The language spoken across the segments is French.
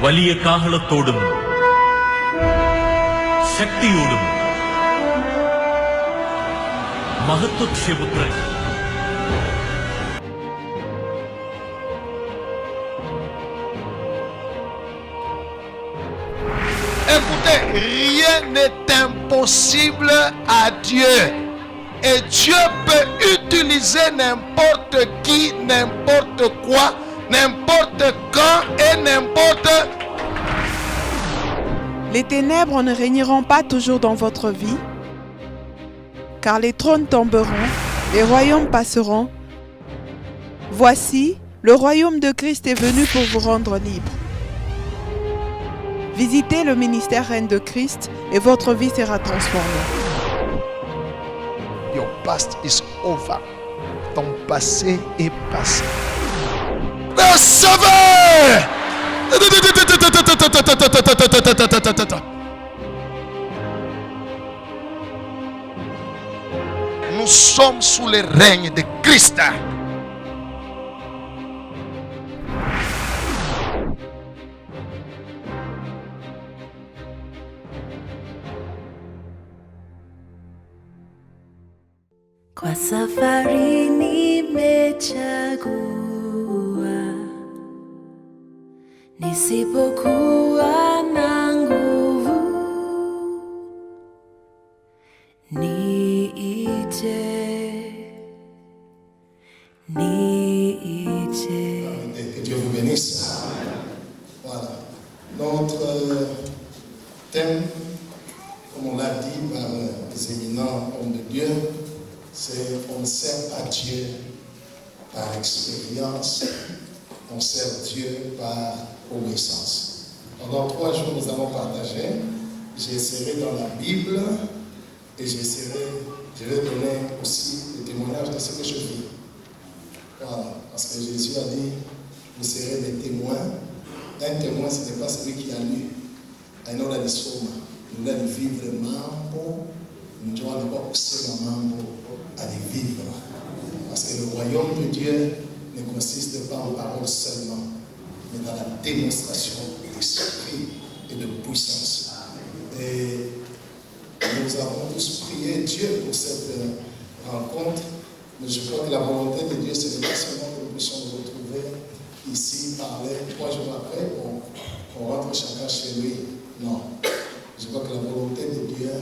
വലിയ കാഹളത്തോടും ശക്തിയോടും മഹത്വക്ഷേപുത്രൻ Écoutez, rien n'est impossible à Dieu. Et Dieu peut utiliser n'importe qui, n'importe quoi, n'importe quand et n'importe. Les ténèbres ne régneront pas toujours dans votre vie, car les trônes tomberont, les royaumes passeront. Voici, le royaume de Christ est venu pour vous rendre libre. Visitez le ministère Reine de Christ et votre vie sera transformée. Your past is over. Ton passé est passé. Le sauveur! Nous sommes sous le règne de Christ. Kwa safari nimechagua, nisipokuwa na nguvu, niite. Que Dieu vous bénisse. Voilà. Notre thème, comme on l'a dit par les éminents hommes de Dieu, c'est on sert à Dieu par expérience, on sert Dieu par obéissance. Pendant 3 jours, nous allons partager. J'essaierai dans la Bible et je vais donner aussi le témoignage de ce que je vis. Voilà, parce que Jésus a dit, vous serez des témoins. Un témoin, ce n'est pas celui qui a lu. Aïno la disoma, nous allons vivre mambo, nous allons pas pousser la mambo à les vivre. Parce que le royaume de Dieu ne consiste pas en paroles seulement, mais dans la démonstration d'esprit et de puissance. Et nous avons tous prié Dieu pour cette rencontre. Mais je crois que la volonté de Dieu, ce n'est pas seulement que nous puissions nous retrouver ici, parler 3 jours après, on rentre chacun chez lui. Non. Je crois que la volonté de Dieu,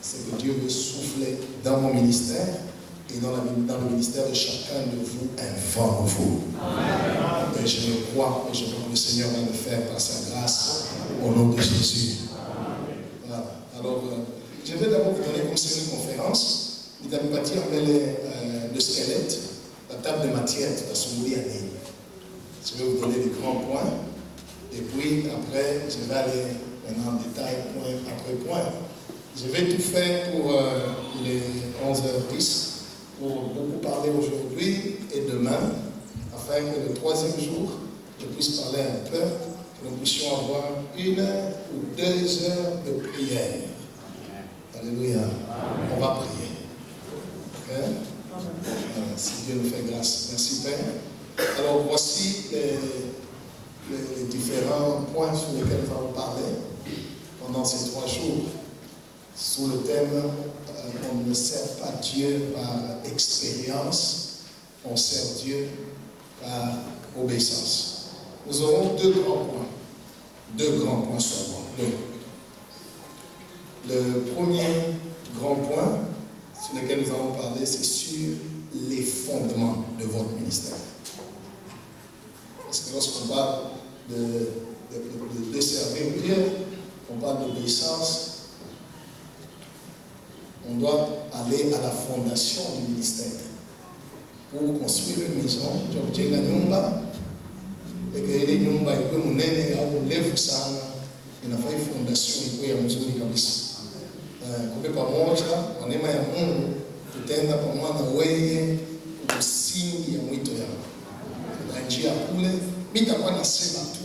c'est que Dieu veut souffler dans mon ministère et dans le ministère de chacun de vous, un vent nouveau. Et je le crois, et je crois que le Seigneur va le faire par sa grâce, au nom de Jésus. Voilà. Alors, je vais d'abord vous donner comme c'est une conférence. Il va bâtir le squelette, la table de matière de son année. Je vais vous donner les grands points. Et puis après, je vais aller maintenant en détail, point après point. Je vais tout faire pour les 11h10, pour beaucoup parler aujourd'hui et demain, afin que le 3e jour, je puisse parler un peu, que nous puissions avoir 1 ou 2 heures de prière. Alléluia. On va prier. Okay? Si Dieu nous fait grâce. Merci Père. Alors voici les différents points sur lesquels nous allons parler pendant ces 3 jours. Sous le thème on ne sert pas Dieu par expérience, on sert Dieu par obéissance. Nous aurons 2 grands points. 2 grands points seulement. Le premier grand point sur lequel nous allons parler, c'est sur les fondements de votre ministère. Parce que lorsqu'on parle de servir Dieu, on parle d'obéissance, on doit aller à la fondation du ministère. Pour construire une maison, tu as une nyumba, et que les nyumba ikuwe munene au mrefu sana, inafaa fondation ikuwe ya mzuri kabisa. Kumbe pamoja kwa neema ya Mungu tutaenda pamoja na wewe msingi ya mwito yako. Na njia kule mitakuwa nasema tu,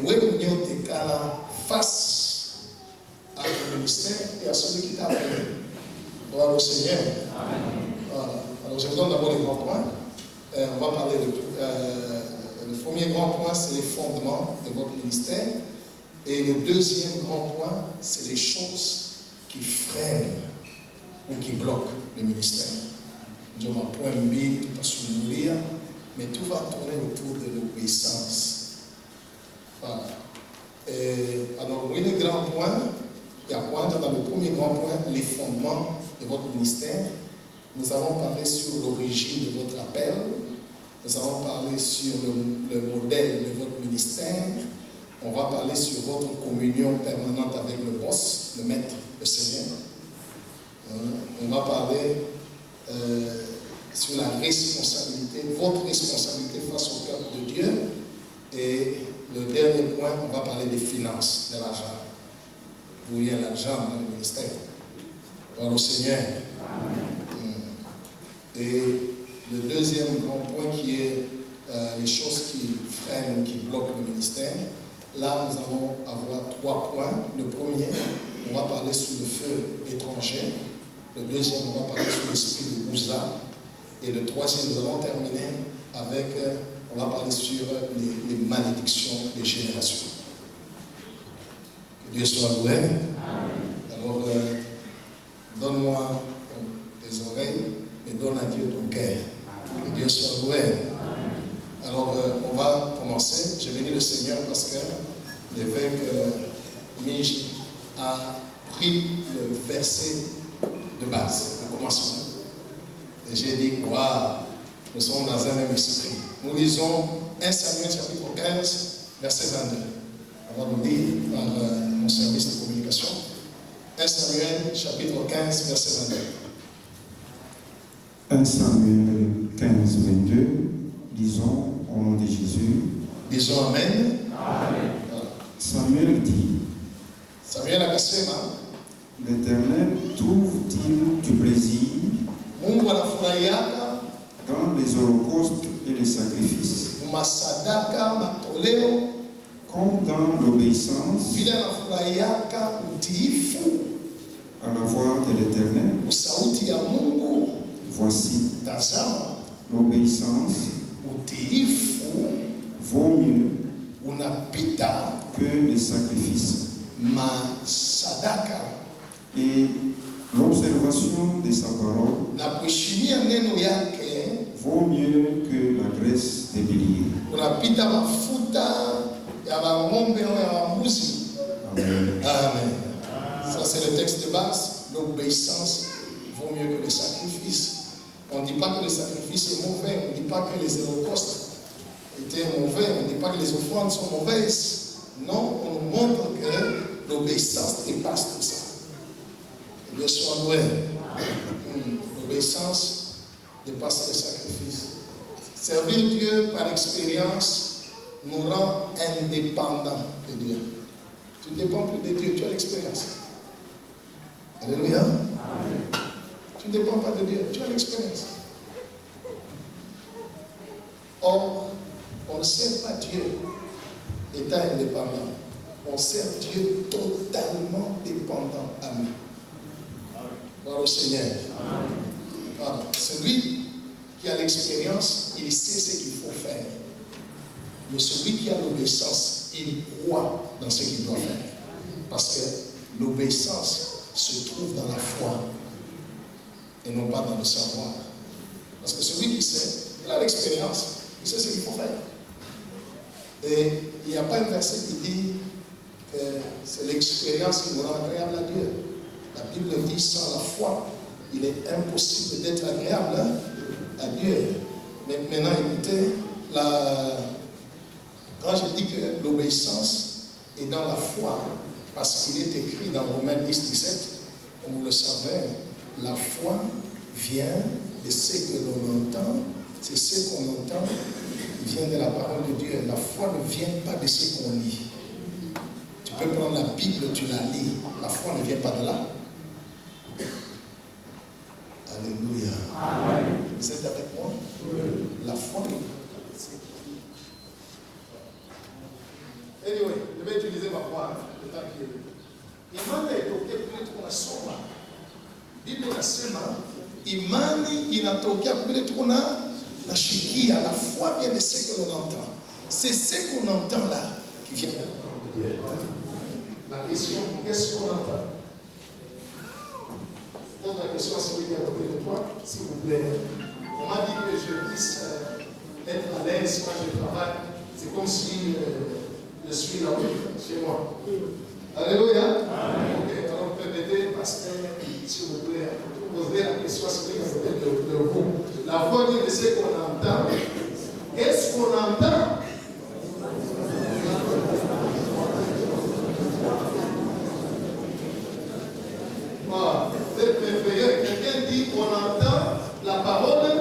wewe mwenyewe utekala face à le ministère et à celui qui t'a appelé. Gloire au Seigneur. Amen. Voilà. Alors je vous donne d'abord les grands points. On va parler de le premier grand point, c'est les fondements de votre ministère. Et le deuxième grand point, c'est les choses qui freinent ou qui bloquent le ministère. Je m'en point mille, pas sur le lire, mais tout va tourner autour de l'obéissance. Voilà. Et alors, oui, le grand point, il y a quoi dans le premier grand point, les fondements de votre ministère. Nous avons parlé sur l'origine de votre appel. Nous avons parlé sur le modèle de votre ministère. On va parler sur votre communion permanente avec le boss, le maître, le Seigneur. On va parler sur la responsabilité, votre responsabilité face au cœur de Dieu. Et le dernier point, on va parler des finances, de l'argent. Vous voyez l'argent dans le ministère. Gloire au Seigneur. Et le deuxième grand point qui est les choses qui freinent, qui bloquent le ministère. Là, nous allons avoir 3 points. Le premier, on va parler sur le feu étranger. Le deuxième, on va parler sur l'esprit de Bouza. Et le troisième, nous allons terminer avec, on va parler sur les malédictions des générations. Que Dieu soit loué. Alors, donne-moi tes oreilles et donne à Dieu ton cœur. Que Dieu soit loué. Alors, on va commencer. J'ai béni le Seigneur parce que l'évêque Mich a pris le verset de base, le commencement. Et j'ai dit, waouh, nous sommes dans un même esprit. Nous lisons 1 Samuel chapitre 15, verset 22. On va nous lire par mon service de communication. 1 Samuel chapitre 15, verset 22. 1 Samuel 15, 22. Disons au nom de Jésus. Disons Amen. Amen. Samuel dit, Samuel akasema, l'Éternel trouve-t-il du plaisir Mungu anafurahiaka dans les holocaustes et les sacrifices, masadaka matoleo, comme dans l'obéissance vile anafurahiaka utiifu à la voix de l'Éternel? sauti ya Mungu. Voici, Tazama, l'obéissance utiifu vaut mieux unapita que les sacrifices, masadaka, et l'observation de sa parole na kuheshimia neno yake vaut mieux que la graisse des béliers. unapita mafuta ya ng'ombe au ya mbuzi. Amen. Amen. Ça c'est le texte de base. L'obéissance vaut mieux que les sacrifices. On ne dit pas que le sacrifice est mauvais, on ne dit pas que les holocaustes étaient mauvais, on ne dit pas que les offrandes sont mauvaises. Non, on nous montre que l'obéissance dépasse tout ça. Que Dieu soit loué. L'obéissance dépasse les sacrifices. Servir Dieu par expérience nous rend indépendants de Dieu. Tu ne dépends plus de Dieu, tu as l'expérience. Alléluia. Tu ne dépends pas de Dieu, tu as l'expérience. Or, on ne sert pas Dieu étant indépendant. On sert Dieu totalement dépendant à nous. Gloire au Seigneur. Voilà. Celui qui a l'expérience, il sait ce qu'il faut faire. Mais celui qui a l'obéissance, il croit dans ce qu'il doit faire. Parce que l'obéissance se trouve dans la foi et non pas dans le savoir. Parce que celui qui sait, il a l'expérience, il sait ce qu'il faut faire. Et il n'y a pas un verset qui dit que c'est l'expérience qui nous rend agréable à Dieu. La Bible dit, sans la foi, il est impossible d'être agréable à Dieu. Mais maintenant, écoutez, quand je dis que l'obéissance est dans la foi, parce qu'il est écrit dans Romains 10, 17, comme vous le savez, la foi vient de ce que l'on entend, c'est ce qu'on entend, vient de la parole de Dieu. La foi ne vient pas de ce qu'on lit. Tu peux prendre la Bible, tu la lis, la foi ne vient pas de là. Alléluia. Amen. Vous êtes avec moi? Oui. La foi. Anyway, je vais utiliser ma voix. Le temps qui est. Imani haitokea kule tunasoma. Biblia inasema imani inatokea kule tunashikia. La foi vient de ce que l'on entend. C'est ce qu'on entend là qui vient de la parole de Dieu. La question, qu'est-ce qu'on entend? Pose la question à celui qui est à côté de toi, s'il vous plaît. On m'a dit que je puisse être à l'aise quand je travaille. C'est comme si je suis là chez moi. Alléluia. Ok, alors permettez, pasteur, s'il vous plaît, poser la question à celui qui est à côté de vous. La voix dit de ce qu'on entend. Qu'est-ce qu'on entend? Voilà. Quelqu'un dit qu'on entend la parole.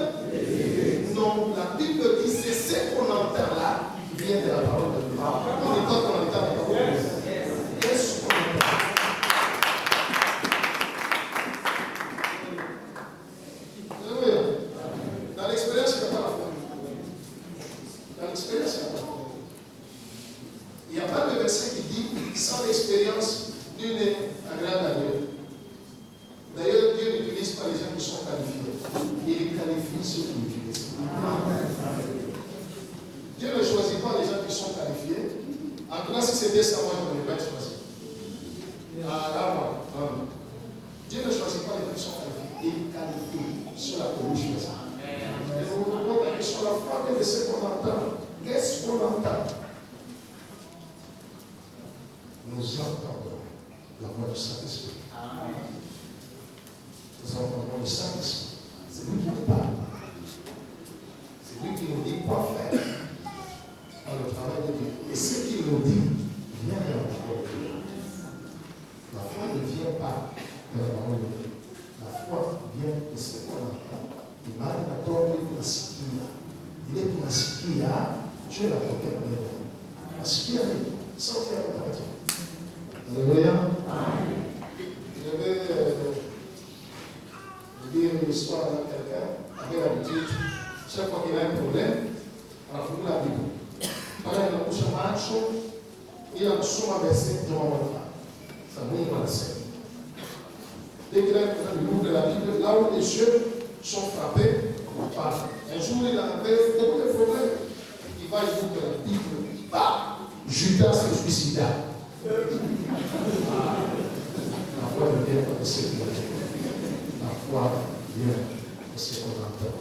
Non, la Bible dit c'est ce qu'on entend là qui vient de la parole de Dieu. On dit pas qu'on entend la parole de Dieu. Qu'est-ce qu'on entend? Alléluia. Dans l'expérience, il n'y a pas la foi. Dans l'expérience, il n'y a pas la foi. Il n'y a pas de verset qui dit sans l'expérience, nul n'est agréable à Dieu. D'ailleurs, Dieu n'utilise pas les gens qui sont qualifiés. Il qualifie ceux qui l'utilisent. Dieu ne choisit pas les gens qui sont qualifiés. En tout cas, si c'était ça, moi, je n'aurais pas choisi. Dieu ne choisit pas les gens qui sont qualifiés. Il qualifie ceux là que vous choisissez. Et vous vous demandez la question, la foi de ce qu'on entend. Qu'est-ce qu'on entend? Nous entendons la voix du Saint-Esprit. Nous entendons le Saint-Esprit. C'est lui qui nous parle. C'est lui qui nous dit quoi faire dans le travail de Dieu. Et ce qu'il nous dit vient de la parole de Dieu. La foi ne vient pas de la parole de Dieu. La foi vient de ce qu'on entend. Imani natoa kunasikia. Ile kunasikia, Dieu l'a propre neno. Nasikia nini? Sauti ya Mtakatifu. Alléluia. Je vais dire une histoire à quelqu'un. Avec l'habitude, chaque fois qu'il a un problème, anafungua la Bible. Pale anakusha macho ili kusoma verset de Mwanza. Ça Mungu anasema. Dès qu'il a le de la Bible, là où les yeux sont frappés par un jour il avait beaucoup de problèmes. Il va écouter la Bible. Bah, Judas se suicida. La foi ne vient pas de ce qu'il a fait. La foi vient de ce qu'on entend.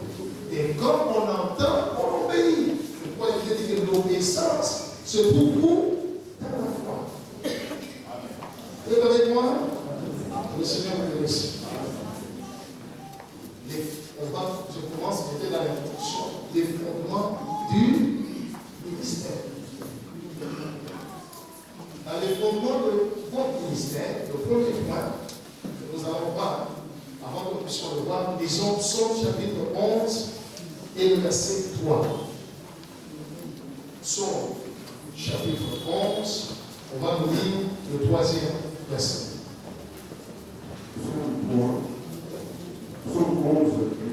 Et comme on entend, on obéit. Pourquoi il dit que l'obéissance se trouve où? Dans la foi. Vous êtes avec moi? Le Seigneur vous bénisse. Je commence peut-être dans l'introduction. Les fondements du ministère. Dans les fondements de votre ministère, le premier point que nous allons voir, avant que nous puissions le voir, nous lisons Psaume chapitre 11 et le verset 3. Psaume chapitre 11, on va nous lire le troisième verset. Psaume 11,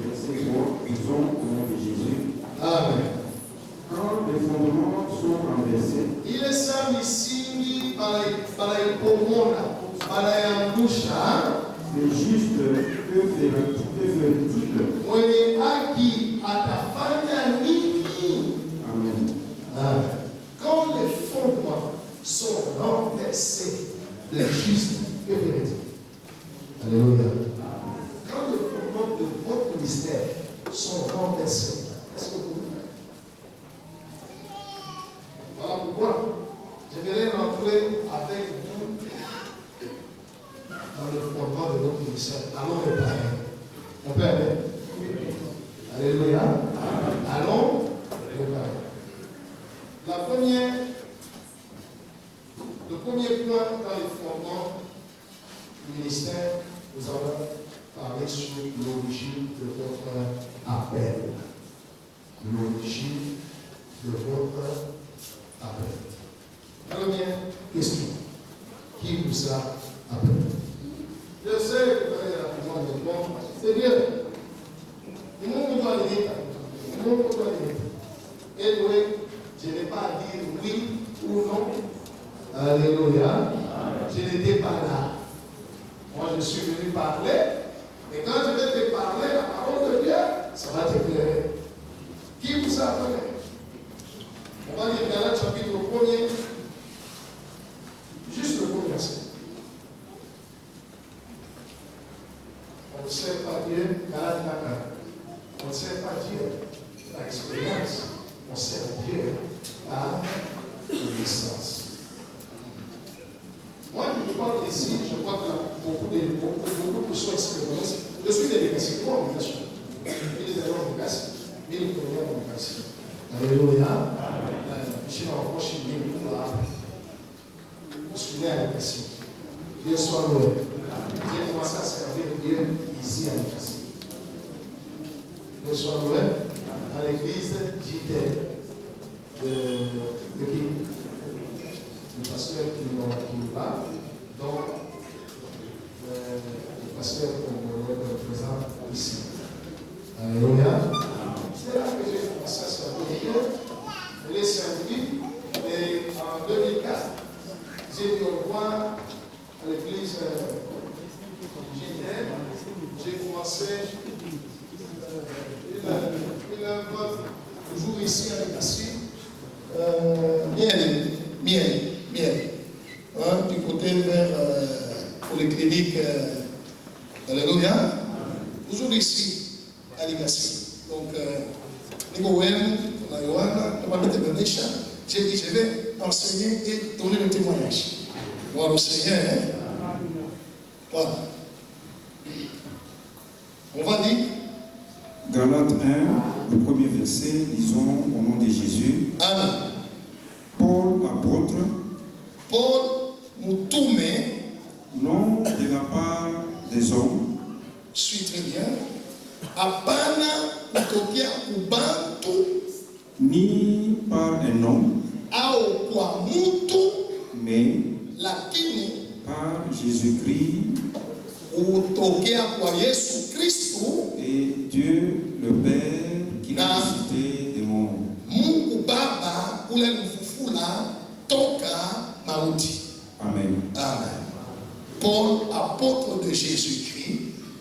verset 3, disons au nom de Jésus. Amen. Quand les fondements sont renversés, Ile saa misingi panaipomona, panayangusha, le juste que ferait-il? mwenye haki atafanya nini? Amen. Amen. Quand les fondements sont renversés, le juste, que ferait-il? Alléluia. Quand les fondements de votre ministère sont renversés, qu'est-ce que vous faites? Voilà pourquoi j'aimerais rentrer avec vous dans le fondement de notre ministère. Allons réparer. On peut aller? Alléluia. Allons réparer. Le premier point dans les fondements du ministère, nous allons parler sur l'origine de votre appel. L'origine de votre appel. Première question. Qui vous a appelé? Je sais que vous allez rapidement répondre. C'est bien. Le monde doit l'aider. Le monde doit l'aider. Et oui, je n'ai pas à dire oui ou non. Alléluia. Je n'étais pas là. Moi, je suis venu parler. Et quand je vais te parler, la parole de Dieu, ça va t'éclairer. Qui vous a appelé? On va dire premier, juste le premier verset. On ne sert pas Dieu à la nana. On ne sert pas Dieu à l'expérience. On sert Dieu à l'essence. Moi, je parle ici, je crois que beaucoup de personnes expérimentent. Je suis délégatif, pas en délégatif. Il est d'ailleurs en délégatif. Il est premier en délégatif. Alléluia. Je suis en proche de Dieu. Je suis né à délégatif. Dieu soit loué. J'ai commencé à servir Dieu ici à délégatif. Dieu soit loué. À l'église JT de qui? Le pasteur qui nous parle, donc le pasteur qu'on représente ici. Alléluia. C'est là que j'ai commencé à servir Dieu. Je l'ai servi et en 2004, j'ai dû revoir à l'église JTM. J'ai commencé une œuvre toujours ici à l'église. Miel. Du côté vers polyclinique, alléluia, toujours ici, à l'Igassi. Donc, j'ai dit, je vais enseigner et donner le témoignage. Gloire au Seigneur. Hein? Voilà. On va dire. Galates 1, le premier verset, lisons au nom de Jésus. Amen. Paul, apôtre, Paul nous tourne, non de la part des hommes, suis très bien, apana kutokea kubantu, ni par un homme, au kwa mtu, mais lakini par Jésus-Christ kutokea kwa Yesu Kristo, et Dieu le Père qui l'a ressuscité des morts. Mungu Baba ule mfufula toka mauti. Amen. Amen. Paul, apôtre de Jésus-Christ,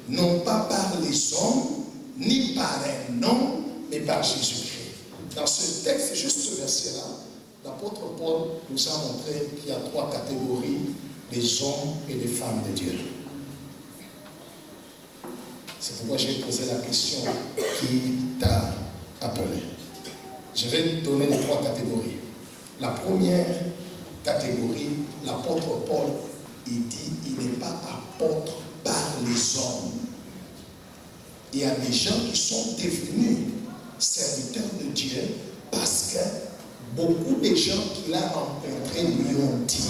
non pas par les hommes, ni par un homme, mais par Jésus-Christ. Dans ce texte, juste ce verset-là, l'apôtre Paul nous a montré qu'il y a 3 catégories, les hommes et les femmes de Dieu. C'est pourquoi j'ai posé la question, qui t'a appelé? Je vais donner les 3 catégories. La première catégorie, l'apôtre Paul, il dit, il n'est pas apôtre par les hommes. Il y a des gens qui sont devenus serviteurs de Dieu parce que beaucoup de gens qu'il a rencontrés lui ont dit,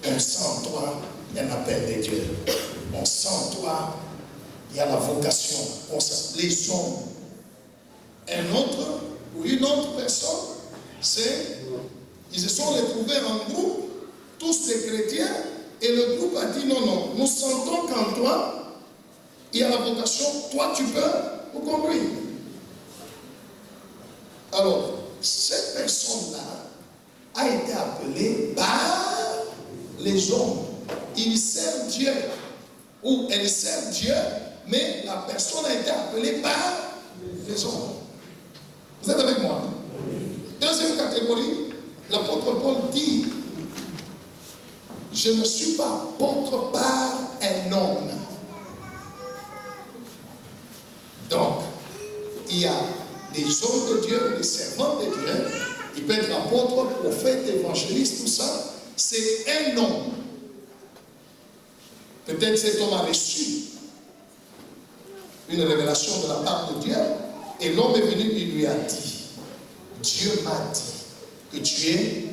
on sent en toi un appel de Dieu. On sent en toi, il y a la vocation. On sent les hommes. Un autre ou une autre personne, c'est, ils se sont retrouvés en groupe, tous des chrétiens, et le groupe a dit non, nous sentons qu'en toi, il y a la vocation, toi tu peux nous conduire. Alors, cette personne-là a été appelée par les hommes. Il sert Dieu, ou elle sert Dieu, mais la personne a été appelée par les hommes. Vous êtes avec moi? Deuxième catégorie, l'apôtre Paul dit, je ne suis pas apôtre par un homme. Donc, il y a des hommes de Dieu, des servants de Dieu, il peut être apôtre, prophète, évangéliste, tout ça, c'est un homme. Peut-être cet homme a reçu une révélation de la part de Dieu, et l'homme est venu, il lui a dit, Dieu m'a dit que tu es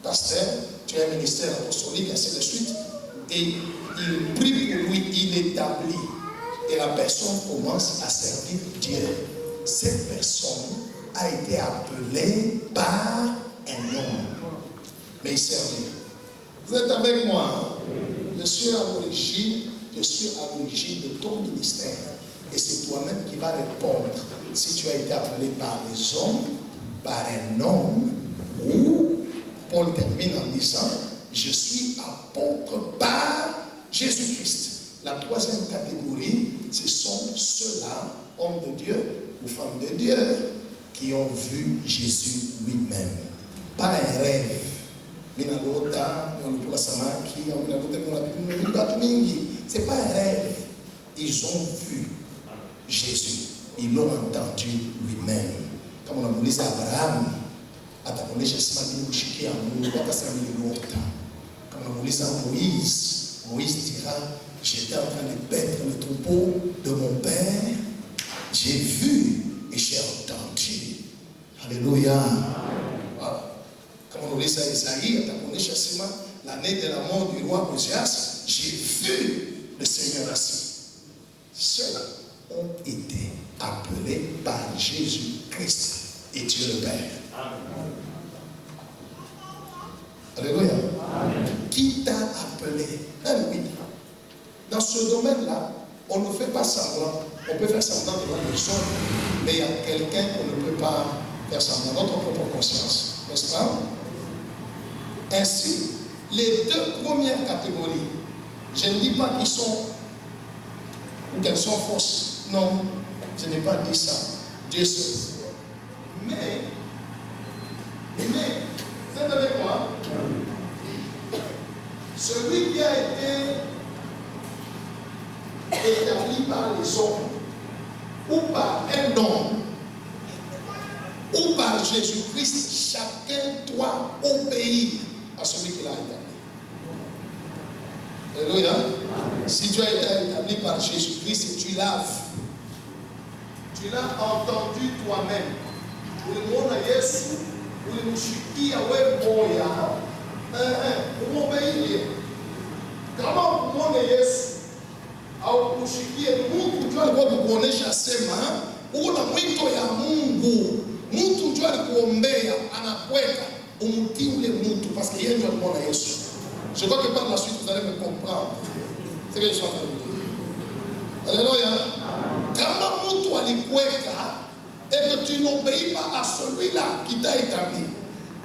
pasteur, tu as un ministère apostolique, ainsi de suite, et il prie pour lui, il établit, et la personne commence à servir Dieu. Cette personne a été appelée par un homme, mais il servit. Vous êtes avec moi, hein? Je suis à l'origine de ton ministère. Et c'est toi-même qui vas répondre si tu as été appelé par les hommes, par un homme, ou Paul termine en disant, je suis apôtre par Jésus-Christ. La troisième catégorie, ce sont ceux-là, hommes de Dieu, ou femmes de Dieu qui ont vu Jésus lui-même. Pas un rêve. C'est pas un rêve. Ils ont vu Jésus. Ils l'ont entendu lui-même. Comme on a dit à Abraham, comme on a dit à Moïse, Moïse dira, j'étais en train de paître le troupeau de mon père, j'ai vu et j'ai entendu. Alléluia. Voilà. Comme on a dit à Isaïe, l'année de la mort du roi Osias, j'ai vu le Seigneur assis. Ceux-là ont été appelés par Jésus-Christ et Dieu le Père. Alléluia. Qui t'a appelé? Oui. Dans ce domaine-là, on ne fait pas semblant. On peut faire semblant de la personne, mais il y a quelqu'un qu'on ne peut pas faire semblant, notre propre conscience. N'est-ce pas? Ainsi, les deux premières catégories, je ne dis pas qu'ils sont ou qu'elles sont fausses. Non, je n'ai pas dit ça. Dieu sait. Mais, vous êtes avec moi? Celui qui a été établi par les hommes, ou par un homme, ou par Jésus-Christ, chacun doit obéir à celui qui l'a établi. Alléluia. Si tu as été établi par Jésus-Christ et tu l'as entendu toi-même. Ulimwona Yesu, ulimshikia wewe moya. Umobeiye. Kama umwone Yesu au kushikie Mungu ndio alikuwa kukuonesha sema una mwito ya Mungu. Mtu ndio alikuombea anakweka umtii ule mtu parce que yeye ndio alimwona Yesu. Je crois que par la suite vous allez me comprendre. C'est ce que je suis en train de dire. Alléluia. Kama mtu alikweka et que tu n'obéis pas à celui-là qui t'a établi,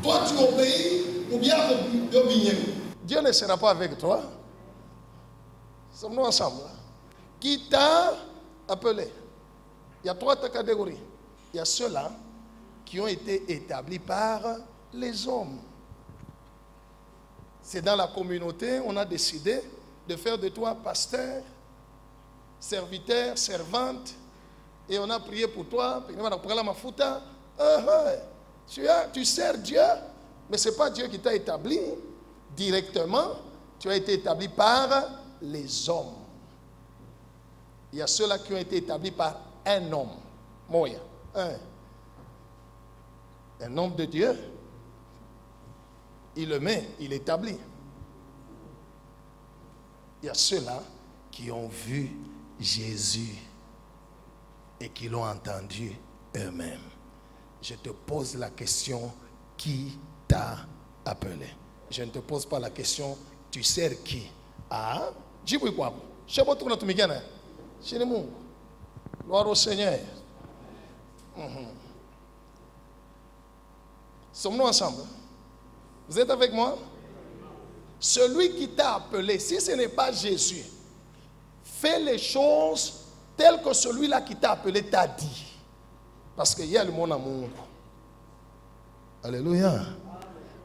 toi tu obéis ou bien Dieu ne sera pas avec toi. Sommes-nous ensemble? Qui t'a appelé? Il y a trois catégories. Il y a ceux-là qui ont été établis par les hommes. C'est dans la communauté, on a décidé de faire de toi pasteur, serviteur, servante, et on a prié pour toi. Tu sers Dieu, mais ce n'est pas Dieu qui t'a établi directement, tu as été établi par les hommes. Il y a ceux-là qui ont été établis par un homme. Moya, un homme de Dieu. Il le met, il l'établit. Il y a ceux-là qui ont vu Jésus et qui l'ont entendu eux-mêmes. Je te pose la question, qui t'a appelé? Je ne te pose pas la question, tu sers qui? Ah, dis-moi quoi? Je ne sais pas tout notre migana. Chez les mots. Gloire au Seigneur. Sommes-nous ensemble? Vous êtes avec moi? Celui qui t'a appelé, si ce n'est pas Jésus, fais les choses telles que celui-là qui t'a appelé t'a dit. Parce qu'il y a le mon amour. Alléluia.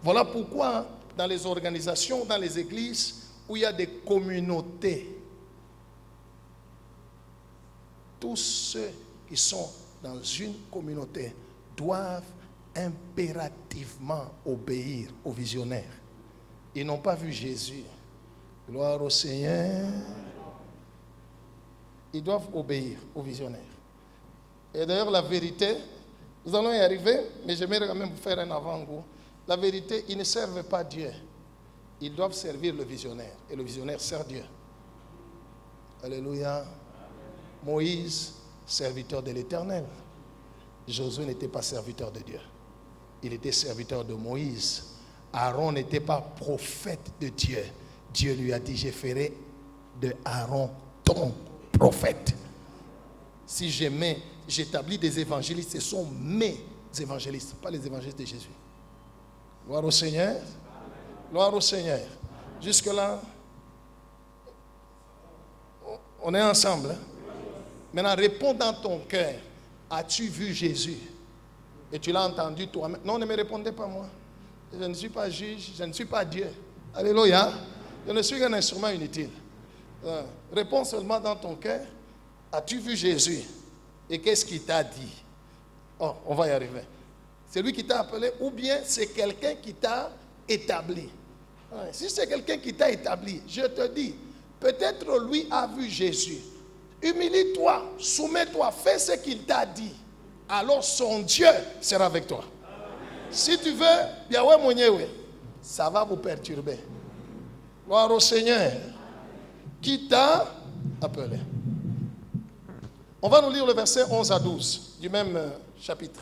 Voilà pourquoi dans les organisations, dans les églises, où il y a des communautés, tous ceux qui sont dans une communauté doivent impérativement obéir au visionnaire. Ils n'ont pas vu Jésus. Gloire au Seigneur. Ils doivent obéir au visionnaire. Et d'ailleurs, la vérité, nous allons y arriver, mais j'aimerais quand même vous faire un avant-goût. La vérité, ils ne servent pas Dieu. Ils doivent servir le visionnaire. Et le visionnaire sert Dieu. Alléluia. Moïse, serviteur de l'Éternel. Josué n'était pas serviteur de Dieu. Il était serviteur de Moïse. Aaron n'était pas prophète de Dieu. Dieu lui a dit, je ferai de Aaron ton prophète. Si j'établis des évangélistes, ce sont mes évangélistes, pas les évangélistes de Jésus. Gloire au Seigneur. Gloire au Seigneur. Jusque-là, on est ensemble. Hein? Maintenant, réponds dans ton cœur. as-tu vu Jésus? Et tu l'as entendu toi-même. Non, ne me répondez pas moi. Je ne suis pas juge, je ne suis pas Dieu. Alléluia. Je ne suis qu'un instrument inutile. Réponds seulement dans ton cœur. As-tu vu Jésus? Et qu'est-ce qu'il t'a dit? Oh, on va y arriver. C'est lui qui t'a appelé ou bien c'est quelqu'un qui t'a établi? Si c'est quelqu'un qui t'a établi, je te dis, peut-être lui a vu Jésus. Humilie-toi, soumets-toi, fais ce qu'il t'a dit. Alors son Dieu sera avec toi. Si tu veux, Yahweh Mwenyewe, ça va vous perturber. Gloire au Seigneur qui t'a appelé. On va nous lire le verset 11 à 12 du même chapitre.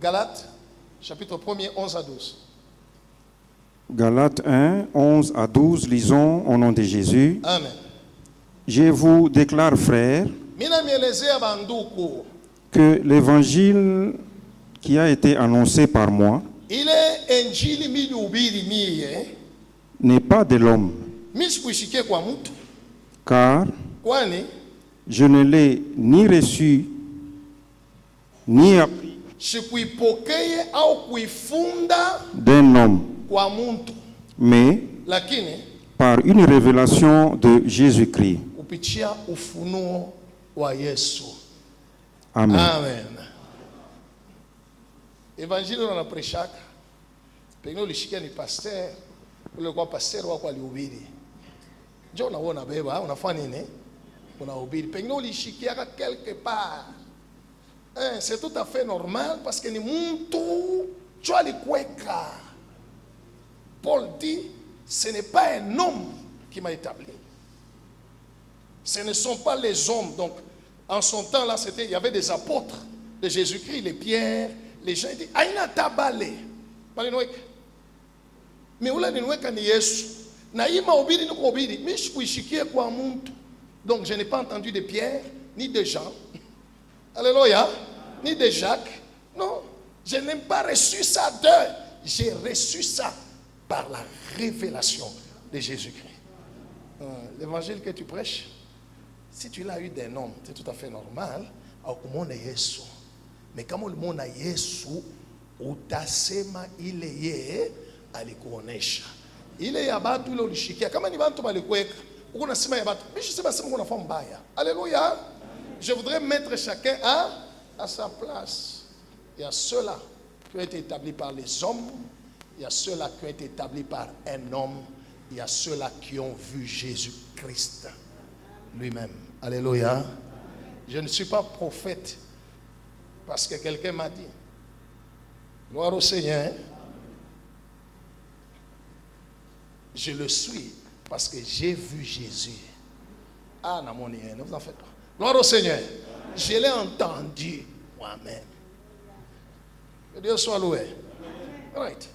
Galates, chapitre 1er, 11 à 12. Galates 1, 11 à 12, lisons au nom de Jésus. Amen. Je vous déclare, frères, que l'évangile qui a été annoncé par moi n'est pas de l'homme, car je ne l'ai ni reçu, ni appris d'un homme, mais par une révélation de Jésus-Christ. Amen. Amen. Évangile on a prêché. Pengine ulishikia ni pasteur, ule kwa pasteur wako alihubiri. Njoo unaona beba, unafanya nini? Unahubiri. Pengine ulishikia quelque part. C'est tout à fait normal parce que ni mtu tu alikweka. Paul dit, ce n'est pas un homme qui m'a établi. Ce ne sont pas les hommes. Donc, en son temps, là, il y avait des apôtres de Jésus-Christ, les pierres, les gens disaient, Aïna tabale. Mais où là, ni Yesu. Naïma obidi, nous obidi. Mais je suis chiqué quoi, muntu. Donc, je n'ai pas entendu de Pierre, ni de Jean. Alléluia. Ni de Jacques. Non. Je n'ai pas reçu ça d'eux. J'ai reçu ça par la révélation de Jésus-Christ. L'évangile que tu prêches, si tu l'as eu d'un homme, c'est tout à fait normal. Mais comme le monde a Yesu, utasema ile ye alikuonesha. Ile ya batu ile ulishikia. Kama ni bantu balikuweka, uko nasema ya batu. Mimi sema sema kuna forme mbaya. Alléluia. Je voudrais mettre chacun à sa place. Il y a ceux-là qui ont été établis par les hommes. Il y a ceux-là qui ont été établis par un homme. Il y a ceux-là qui ont vu Jésus-Christ lui-même. Alléluia. Je ne suis pas prophète parce que quelqu'un m'a dit. Gloire au Seigneur. Je le suis parce que j'ai vu Jésus. Ah, non, mon Dieu, ne vous en faites pas. Gloire au Seigneur. Je l'ai entendu moi-même. Que Dieu soit loué. Right.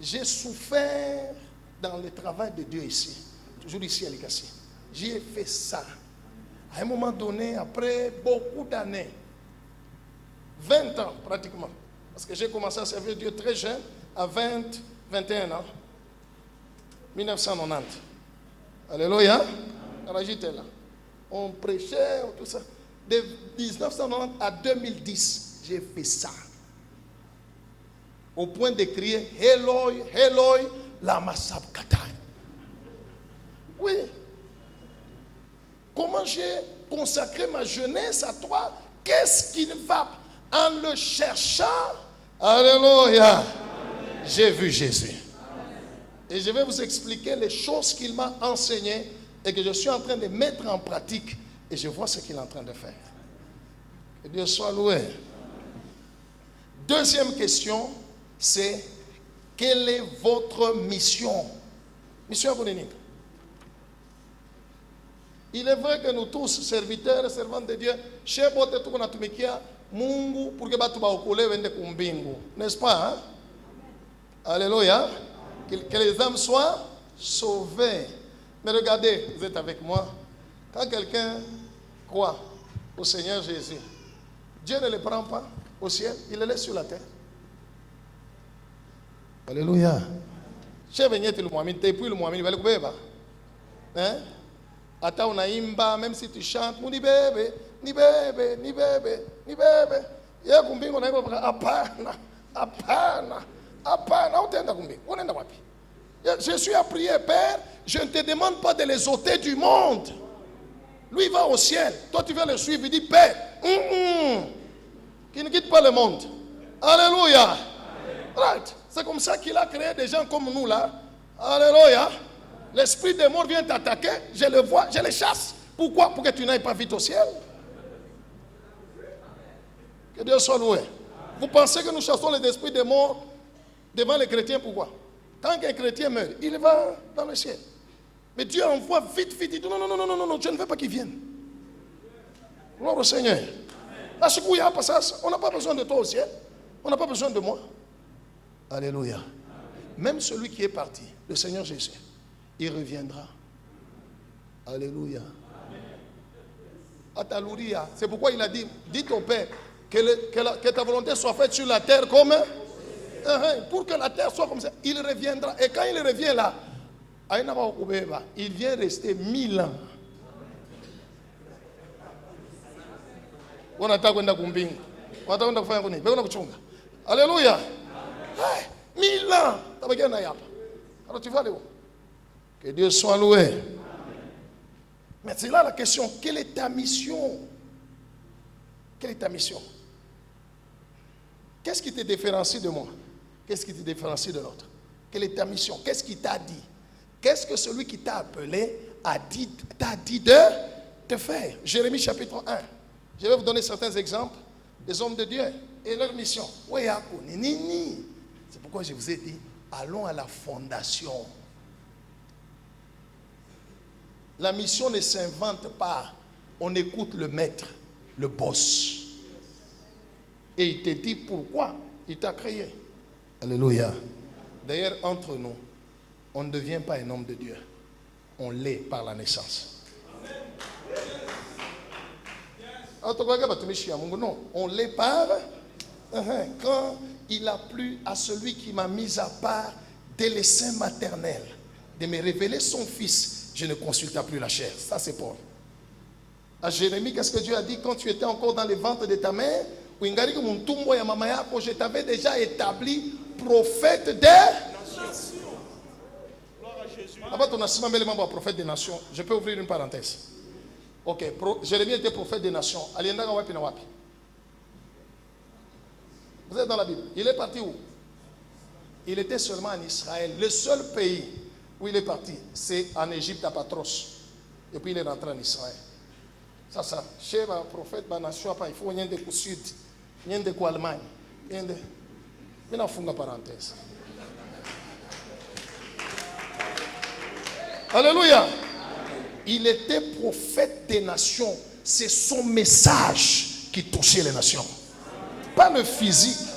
J'ai souffert dans le travail de Dieu ici. Toujours ici à l'Ikassi. J'ai fait ça. À un moment donné, après beaucoup d'années, 20 ans pratiquement, parce que j'ai commencé à servir Dieu très jeune, à 21 ans, 1990. Alléluia. Alors j'étais là. On prêchait, tout ça. De 1990 à 2010, j'ai fait ça. Au point de crier, Eloi, Eloi, lama sabachthani. Oui. Comment j'ai consacré ma jeunesse à toi? Qu'est-ce qui va en le cherchant? Alléluia. J'ai vu Jésus. Et je vais vous expliquer les choses qu'il m'a enseignées et que je suis en train de mettre en pratique. Et je vois ce qu'il est en train de faire. Que Dieu soit loué. Deuxième question, c'est quelle est votre mission? Mission à Bouninik. Il est vrai que nous tous, serviteurs et servantes de Dieu, chez Bote Tukunatumikia, Mungu, pour que Batu Baokole vende kumbingu. N'est-ce pas? Hein? Alléluia. Que les âmes soient sauvées. Mais regardez, vous êtes avec moi. Quand quelqu'un croit au Seigneur Jésus, Dieu ne le prend pas au ciel, il le laisse sur la terre. Alléluia. Chez Vignetti le Mohamed, t'es plus le Mohamed, il va le couper. Hein? Ata unaimba, même si tu chantes, ni bébé, ni bébé, ni bébé, ni bébé. Ya kumbingo na hivyo hapana, hapana, hapana, utaenda kumbingo, unaenda wapi? Je suis à prier, Père, je ne te demande pas de les ôter du monde. Lui il va au ciel, toi tu vas le suivre, il dit Père, qui ne quitte pas le monde. Alléluia. Right. C'est comme ça qu'il a créé des gens comme nous là. Alléluia. L'esprit des morts vient t'attaquer, je le vois, je le chasse. Pourquoi? Pour que tu n'ailles pas vite au ciel. Que Dieu soit loué. Vous pensez que nous chassons les esprits des morts devant les chrétiens? Pourquoi? Quand un chrétien meurt, il va dans le ciel. Mais Dieu envoie vite, il dit non, non, non, non, non, non, je ne veux pas qu'il vienne. Gloire au Seigneur. À ce coup, il y a un passage, on n'a pas besoin de toi au ciel. On n'a pas besoin de moi. Alléluia. Même celui qui est parti, le Seigneur Jésus, il reviendra. Alléluia. Atalouria. C'est pourquoi il a dit, dites au Père, que ta volonté soit faite sur la terre comme... pour que la terre soit comme ça. Il reviendra. Et quand il revient là, il vient rester 1000 ans. Alléluia. 1000 ans. Alors tu vas aller où? Que Dieu soit loué. Mais c'est là la question. Quelle est ta mission? Quelle est ta mission? Qu'est-ce qui te différencie de moi? Qu'est-ce qui te différencie de l'autre? Quelle est ta mission? Qu'est-ce qu'il t'a dit? Qu'est-ce que celui qui t'a appelé t'a dit de te faire? Jérémie chapitre 1. Je vais vous donner certains exemples des hommes de Dieu et leur mission. C'est pourquoi je vous ai dit, allons à la fondation. La mission ne s'invente pas. On écoute le maître, le boss. Et il te dit pourquoi il t'a créé. Alléluia. D'ailleurs, entre nous, on ne devient pas un homme de Dieu. On l'est par la naissance. Non, on l'est par... Quand il a plu à celui qui m'a mis à part dès le sein maternel de me révéler son fils, je ne consulta plus la chair. Ça c'est Paul. À Jérémie, qu'est-ce que Dieu a dit quand tu étais encore dans le ventre de ta mère? Je t'avais déjà établi prophète des nations. Avant ton naissement, prophète des nations, je peux ouvrir une parenthèse. Ok, Jérémie était prophète des nations. Vous êtes dans la Bible. Il est parti où? Il était seulement en Israël. Le seul pays où il est parti, c'est en Égypte à Patros. Et puis il est rentré en Israël. Ça, chez le prophète, il faut rien de sud, rien de Allemagne. Mais on fait une parenthèse. Alléluia. Il était prophète des nations. C'est son message qui touchait les nations. Pas le physique,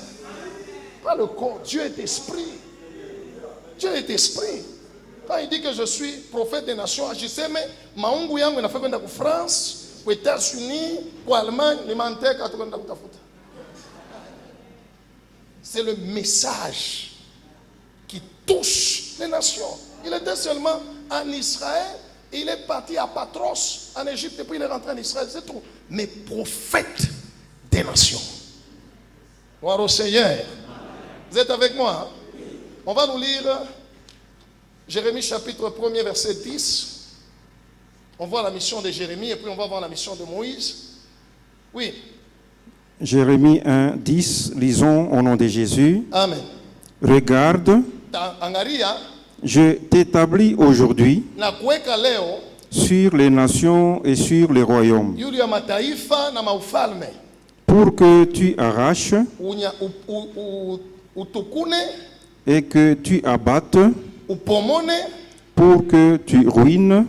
pas le corps. Dieu est esprit. Dieu est esprit. Quand il dit que je suis prophète des nations, je sais, mais maungu yangu inafaa kwenda ku France, aux États-Unis, aux Allemagne, les manteka tukwenda kutafuta. C'est le message qui touche les nations. Il était seulement en Israël, il est parti à Patros, en Égypte, et puis il est rentré en Israël, c'est tout. Mais prophète des nations. Gloire au Seigneur. Vous êtes avec moi? Hein? On va nous lire Jérémie chapitre 1er verset 10. On voit la mission de Jérémie et puis on va voir la mission de Moïse. Oui. Jérémie 1, 10, lisons au nom de Jésus. Amen. Regarde, je t'établis aujourd'hui sur les nations et sur les royaumes, pour que tu arraches et que tu abattes, pour que tu ruines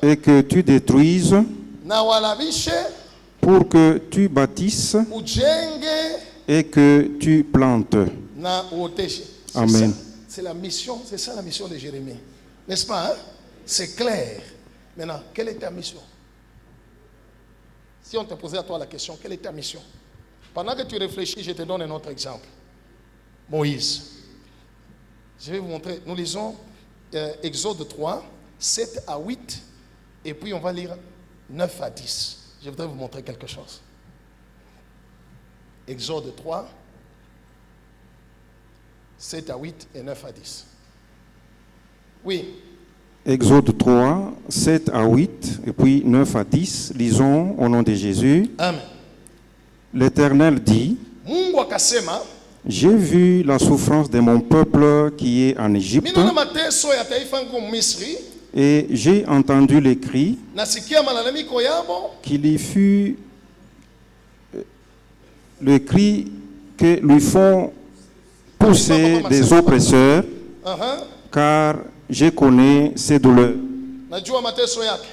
et que tu détruises, pour que tu bâtisses et que tu plantes. Amen. C'est la mission, c'est ça la mission de Jérémie. N'est-ce pas? Hein? C'est clair. Maintenant, quelle est ta mission? Si on te posait à toi la question, quelle est ta mission? Pendant que tu réfléchis, je te donne un autre exemple. Moïse. Je vais vous montrer. Nous lisons Exode 3, 7 à 8, et puis on va lire 9 à 10. Je voudrais vous montrer quelque chose. Exode 3, 7 à 8 et 9 à 10. Oui. Exode 3, 7 à 8 et puis 9 à 10. Lisons au nom de Jésus. Amen. L'Éternel dit, Mungu akasema, j'ai vu la souffrance de mon peuple qui est en Égypte Minaona mateso ya taifa yangu Misri, et j'ai entendu les cris nasikia malalamiko yabo, qu'il y fut le cri que lui font pousser des oppresseurs, car je connais ses douleurs. najua mateso yake.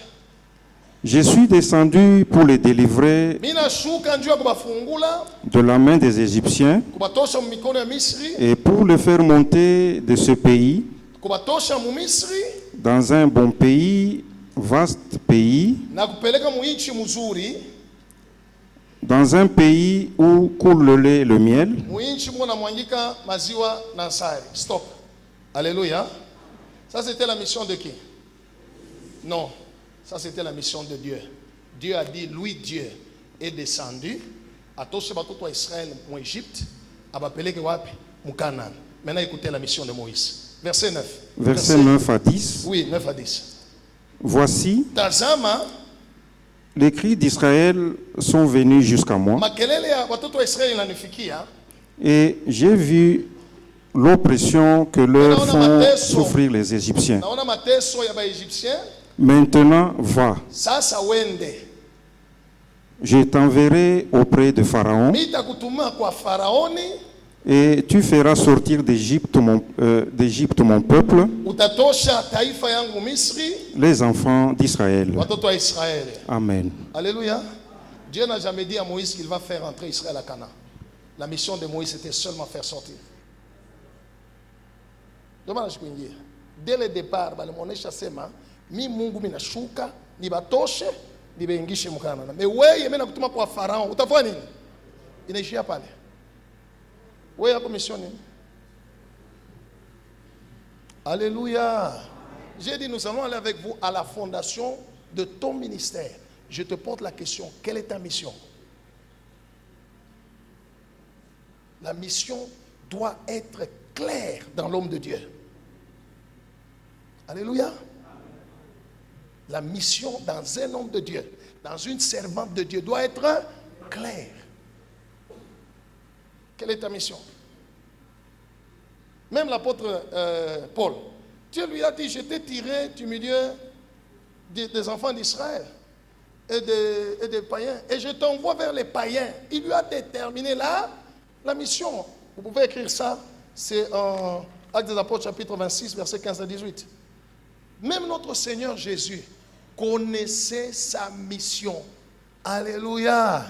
Je suis descendu pour les délivrer Minashuka njoo kubafungula, de la main des Égyptiens kubatosha mu mikono ya Misri, et pour le faire monter de ce pays kubatosha mu Misri dans un bon pays, vaste pays, na kupeleka mu nchi mzuri, dans un pays où coule le lait et le miel. mu nchi mwana mwangika maziwa na asali. Stop. Alléluia. Ça c'était la mission de qui? Non. Ça c'était la mission de Dieu. Dieu a dit, lui Dieu est descendu à toshe batoto wa Israël en Égypte, abapeleke wapi? Mu Canaan. Maintenant écoutez la mission de Moïse. Verset 9. Versets 9 à 10. Oui, 9 à 10. Voici, Tazama, les cris d'Israël sont venus jusqu'à moi makelele ya watoto wa Israël inanifikia, et j'ai vu l'oppression que leur font souffrir les Égyptiens. naona mateso ya ba Égyptiens. Maintenant, va, Sasa wende, je t'enverrai auprès de Pharaon nitakutuma kwa Faraoni, et tu feras sortir d'Égypte mon peuple, utatosha taifa yangu Misri, les enfants d'Israël. watoto wa Israël. Amen. Alléluia. Dieu n'a jamais dit à Moïse qu'il va faire entrer Israël à Canaan. La mission de Moïse était seulement faire sortir. Dès le départ, balimuonesha sema mi Mungu minashuka nibatoshe nibaingishe mkana. Mais wewe mimi nakutuma kwa Farao, utafanya nini? Inaishia pale. Wewe hapo mission nini? Alléluia. J'ai dit nous allons aller avec vous à la fondation de ton ministère. Je te porte la question, quelle est ta mission? La mission doit être claire dans l'homme de Dieu. Alléluia. La mission dans un homme de Dieu, dans une servante de Dieu, doit être claire. Quelle est ta mission? Même l'apôtre Paul, Dieu lui a dit, je t'ai tiré du milieu des enfants d'Israël et des païens, et je t'envoie vers les païens. Il lui a déterminé la mission. Vous pouvez écrire ça, c'est en Actes des Apôtres chapitre 26, versets 15 à 18. Même notre Seigneur Jésus connaissait sa mission. Alléluia.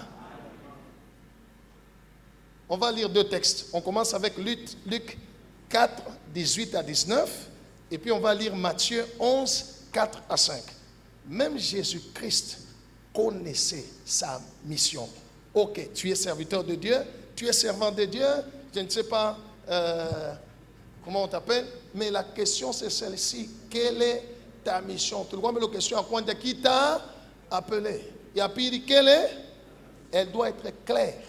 On va lire deux textes. On commence avec Luc 4, 18 à 19. Et puis on va lire Matthieu 11, 4 à 5. Même Jésus-Christ connaissait sa mission. Ok, tu es serviteur de Dieu, tu es servant de Dieu, je ne sais pas comment on t'appelle, mais la question c'est celle-ci. Quelle est ta mission? Tu vois, mais la question à quoi qui t'a appelé? Et à puis, quelle est? Elle doit être claire.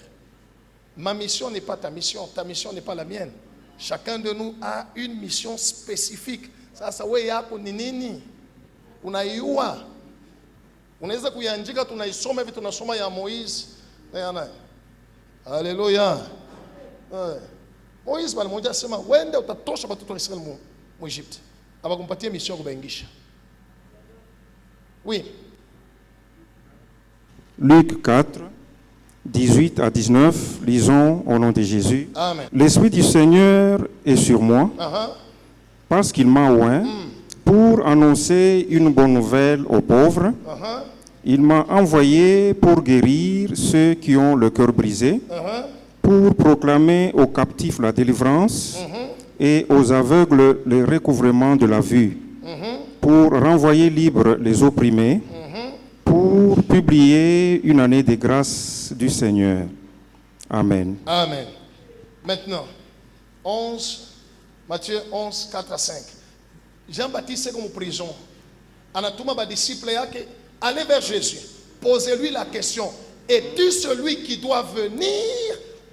Ma mission n'est pas ta mission n'est pas la mienne. Chacun de nous a une mission spécifique. Sasa wewe yako ni nini? Unaiua. Unaweza kuiandika, tunaisoma hivi, tunasoma ya Moïse. Alléluia. Moïse balimwambia sema wende utatosha watoto wa Israeli mu Egypte. Abakumpatia mission kubaingisha. Oui. Luc 4, 18 à 19, lisons au nom de Jésus. Amen. L'Esprit du Seigneur est sur moi, parce qu'il m'a oint pour annoncer une bonne nouvelle aux pauvres. Il m'a envoyé pour guérir ceux qui ont le cœur brisé, pour proclamer aux captifs la délivrance et aux aveugles le recouvrement de la vue, pour renvoyer libres les opprimés, pour publier une année de grâce du Seigneur. Amen. Amen. Maintenant, 11, Matthieu 11, 4 à 5. Jean-Baptiste est comme en prison. Anatoma va disciple allez vers Jésus. Posez-lui la question. Es-tu celui qui doit venir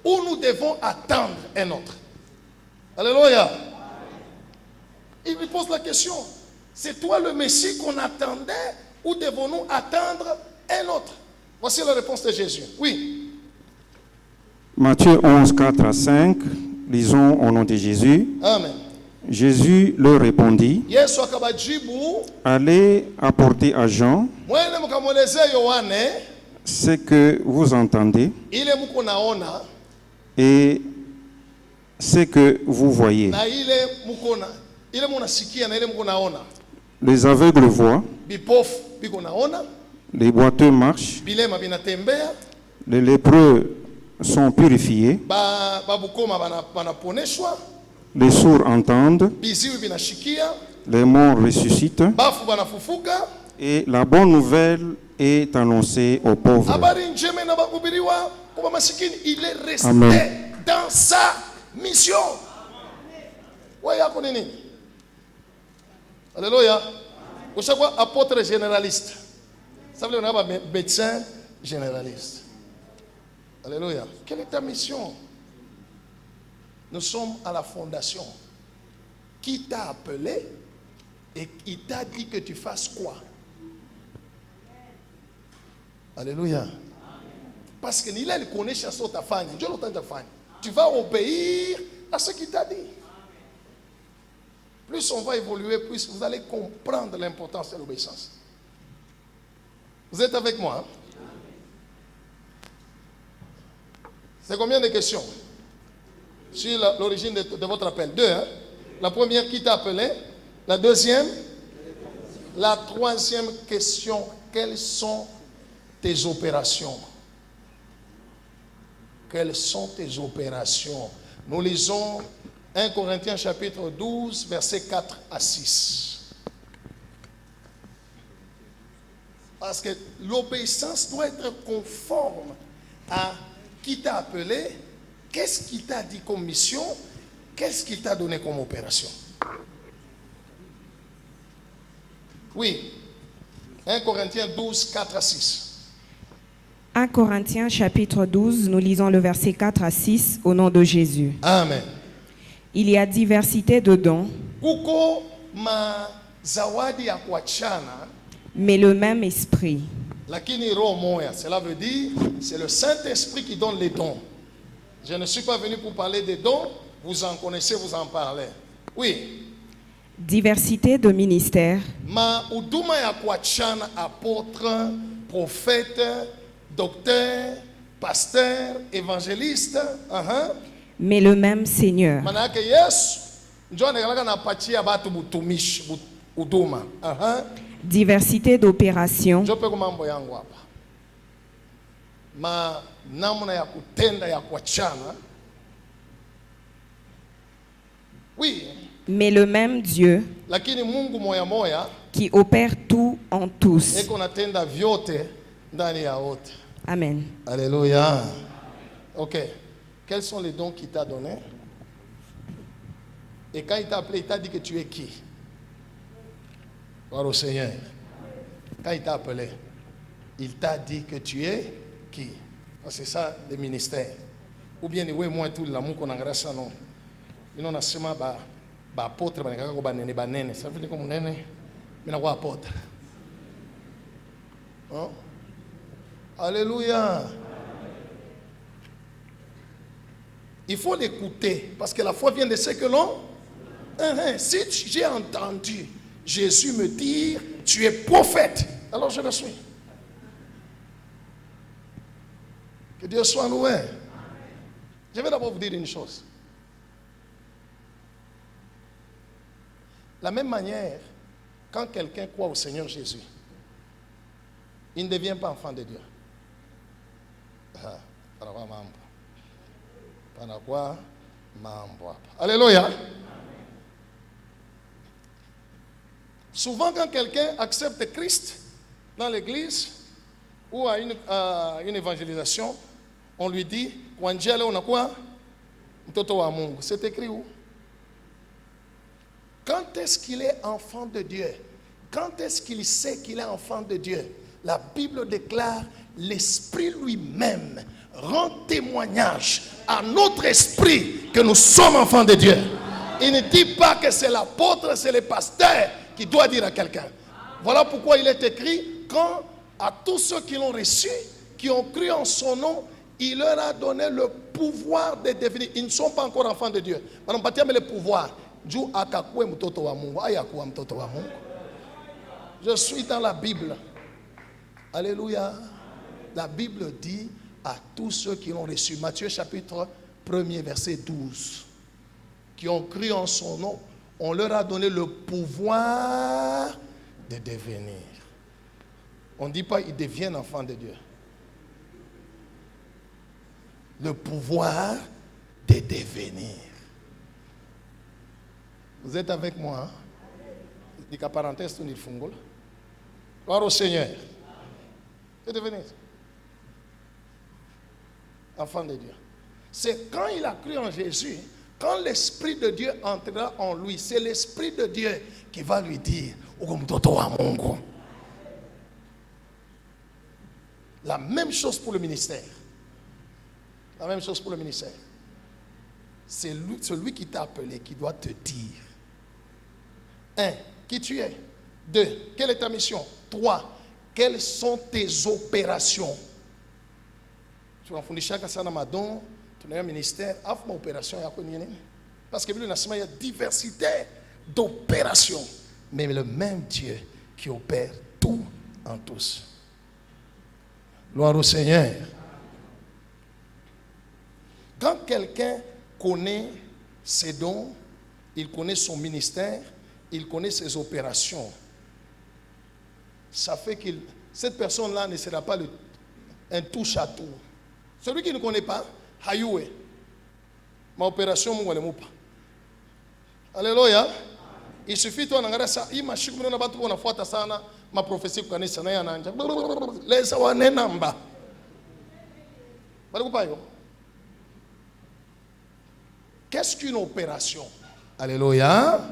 ou nous devons attendre un autre? Alléluia. Il lui pose la question. C'est toi le Messie qu'on attendait ou devons-nous attendre un autre? Voici la réponse de Jésus. Oui. Matthieu 11, 4 à 5, lisons au nom de Jésus. Amen. Jésus leur répondit, Yesu akabajibu, allez apporter à Jean mwene mkamweleze Yohane ce que vous entendez ile mko naona et ce que vous voyez. na ile munasikia na ile mko naona. Les aveugles voient, Bipofu biko naona, les boiteux marchent, bilema binatembea, les lépreux sont purifiés, babukoma banaponeshwa, les sourds entendent, biziwi binashikia, les morts ressuscitent bafu banafufuka. et la bonne nouvelle est annoncée aux pauvres. Habari njema inahubiriwa kwa masikini. Il est resté Amen. dans sa mission. Wewe yako nini? Alléluia. Ushakuwa apôtre généraliste. Ça veut dire qu'on a médecin généraliste. Alléluia. Quelle est ta mission? Nous sommes à la fondation. Qui t'a appelé et il t'a dit que tu fasses quoi? Alléluia. Parce que il connaît ce que tu as fait. Tu vas obéir à ce qu'il t'a dit. Plus on va évoluer, plus vous allez comprendre l'importance de l'obéissance. Vous êtes avec moi? Hein? C'est combien de questions sur l'origine de votre appel? 2. Hein? La première, qui t'a appelé? La deuxième? La troisième question, quelles sont tes opérations? Quelles sont tes opérations? Nous lisons 1 Corinthiens chapitre 12, versets 4 à 6. Parce que l'obéissance doit être conforme à qui t'a appelé, qu'est-ce qu'il t'a dit comme mission, qu'est-ce qu'il t'a donné comme opération. Oui. 1 Corinthiens 12, 4 à 6. 1 Corinthiens chapitre 12, nous lisons le verset 4 à 6 au nom de Jésus. Amen. Il y a diversité de dons, Kuko mazawadi ya kuachana, mais le même esprit. lakini roho moya. Cela veut dire c'est le Saint-Esprit qui donne les dons. Je ne suis pas venu pour parler des dons, vous en connaissez, vous en parlez. Oui. Diversité de ministères, Ma huduma ya kuachana, apôtre, prophète, docteur, pasteur, évangéliste, mais le même Seigneur. maana yake Yesu ndio anakalaka napatia batu butumishi huduma. Diversité d'opérations, Ndio peko mambo yangu hapa. Ma namna ya kutenda ya kuachana. Oui, mais le même Dieu lakini Mungu moya moya qui opère tout en tous. eko natenda vyote ndani ya wote. Amen. Alléluia. Ok. Quels sont les dons qu'il t'a donnés? Et quand il t'a appelé, il t'a dit que tu es qui? Gloire au Seigneur. Quand il t'a appelé, il t'a dit que tu es qui? C'est ça le ministère. Ou bien oui, moi tout l'amour qu'on a grâce à nous. Nous on a seulement ba apôtre ba nene. Ça veut dire comme nene, mais on a apôtre. Hein? Alléluia. Il faut l'écouter parce que la foi vient de ce que l'on. Si j'ai entendu Jésus me dire tu es prophète, alors je le suis. Que Dieu soit loué. Je vais d'abord vous dire une chose. La même manière, quand quelqu'un croit au Seigneur Jésus, il ne devient pas enfant de Dieu. Alléluia. Souvent, quand quelqu'un accepte Christ dans l'église ou à une évangélisation, on lui dit, on a quoi? Mtoto wa Mungu. C'est écrit où? Quand est-ce qu'il est enfant de Dieu? Quand est-ce qu'il sait qu'il est enfant de Dieu? La Bible déclare, l'Esprit lui-même rend témoignage à notre esprit que nous sommes enfants de Dieu. Il ne dit pas que c'est l'apôtre, c'est le pasteur qui doit dire à quelqu'un. Voilà pourquoi il est écrit, quand à tous ceux qui l'ont reçu, qui ont cru en son nom, il leur a donné le pouvoir de devenir. Ils ne sont pas encore enfants de Dieu. Mais le pouvoir. Je suis dans la Bible. Alléluia. La Bible dit à tous ceux qui l'ont reçu. Matthieu chapitre 1er verset 12. Qui ont cru en son nom, on leur a donné le pouvoir de devenir. On ne dit pas ils deviennent enfants de Dieu. Le pouvoir de devenir. Vous êtes avec moi? Dis qu'à parenthèse, tu n'y fungol. Gloire au Seigneur. De devenir enfant de Dieu. C'est quand il a cru en Jésus, quand l'Esprit de Dieu entrera en lui, c'est l'Esprit de Dieu qui va lui dire, la même chose pour le ministère. La même chose pour le ministère. C'est celui qui t'a appelé qui doit te dire. 1. Qui tu es. 2. Quelle est ta mission. 3. Quelles sont tes opérations. Tu vas fondre chaque sana madon, tu as un ministère, af ma opération ya ko nini. Parce que il y a diversité d'opérations, mais le même Dieu qui opère tout en tous. Gloire au Seigneur. Quand quelqu'un connaît ses dons, il connaît son ministère, il connaît ses opérations, ça fait que cette personne-là ne sera pas un touche-à-tout. Celui qui ne connaît pas, hayoué. Ma opération, mon pas. Alléluia. Il suffit toi n'angara ça, il m'a chic na batu na fuata sana, ma prophétie kanisa na ya nanja. Lesa wa nenamba. Bali kupayo. Qu'est-ce qu'une opération? Alléluia.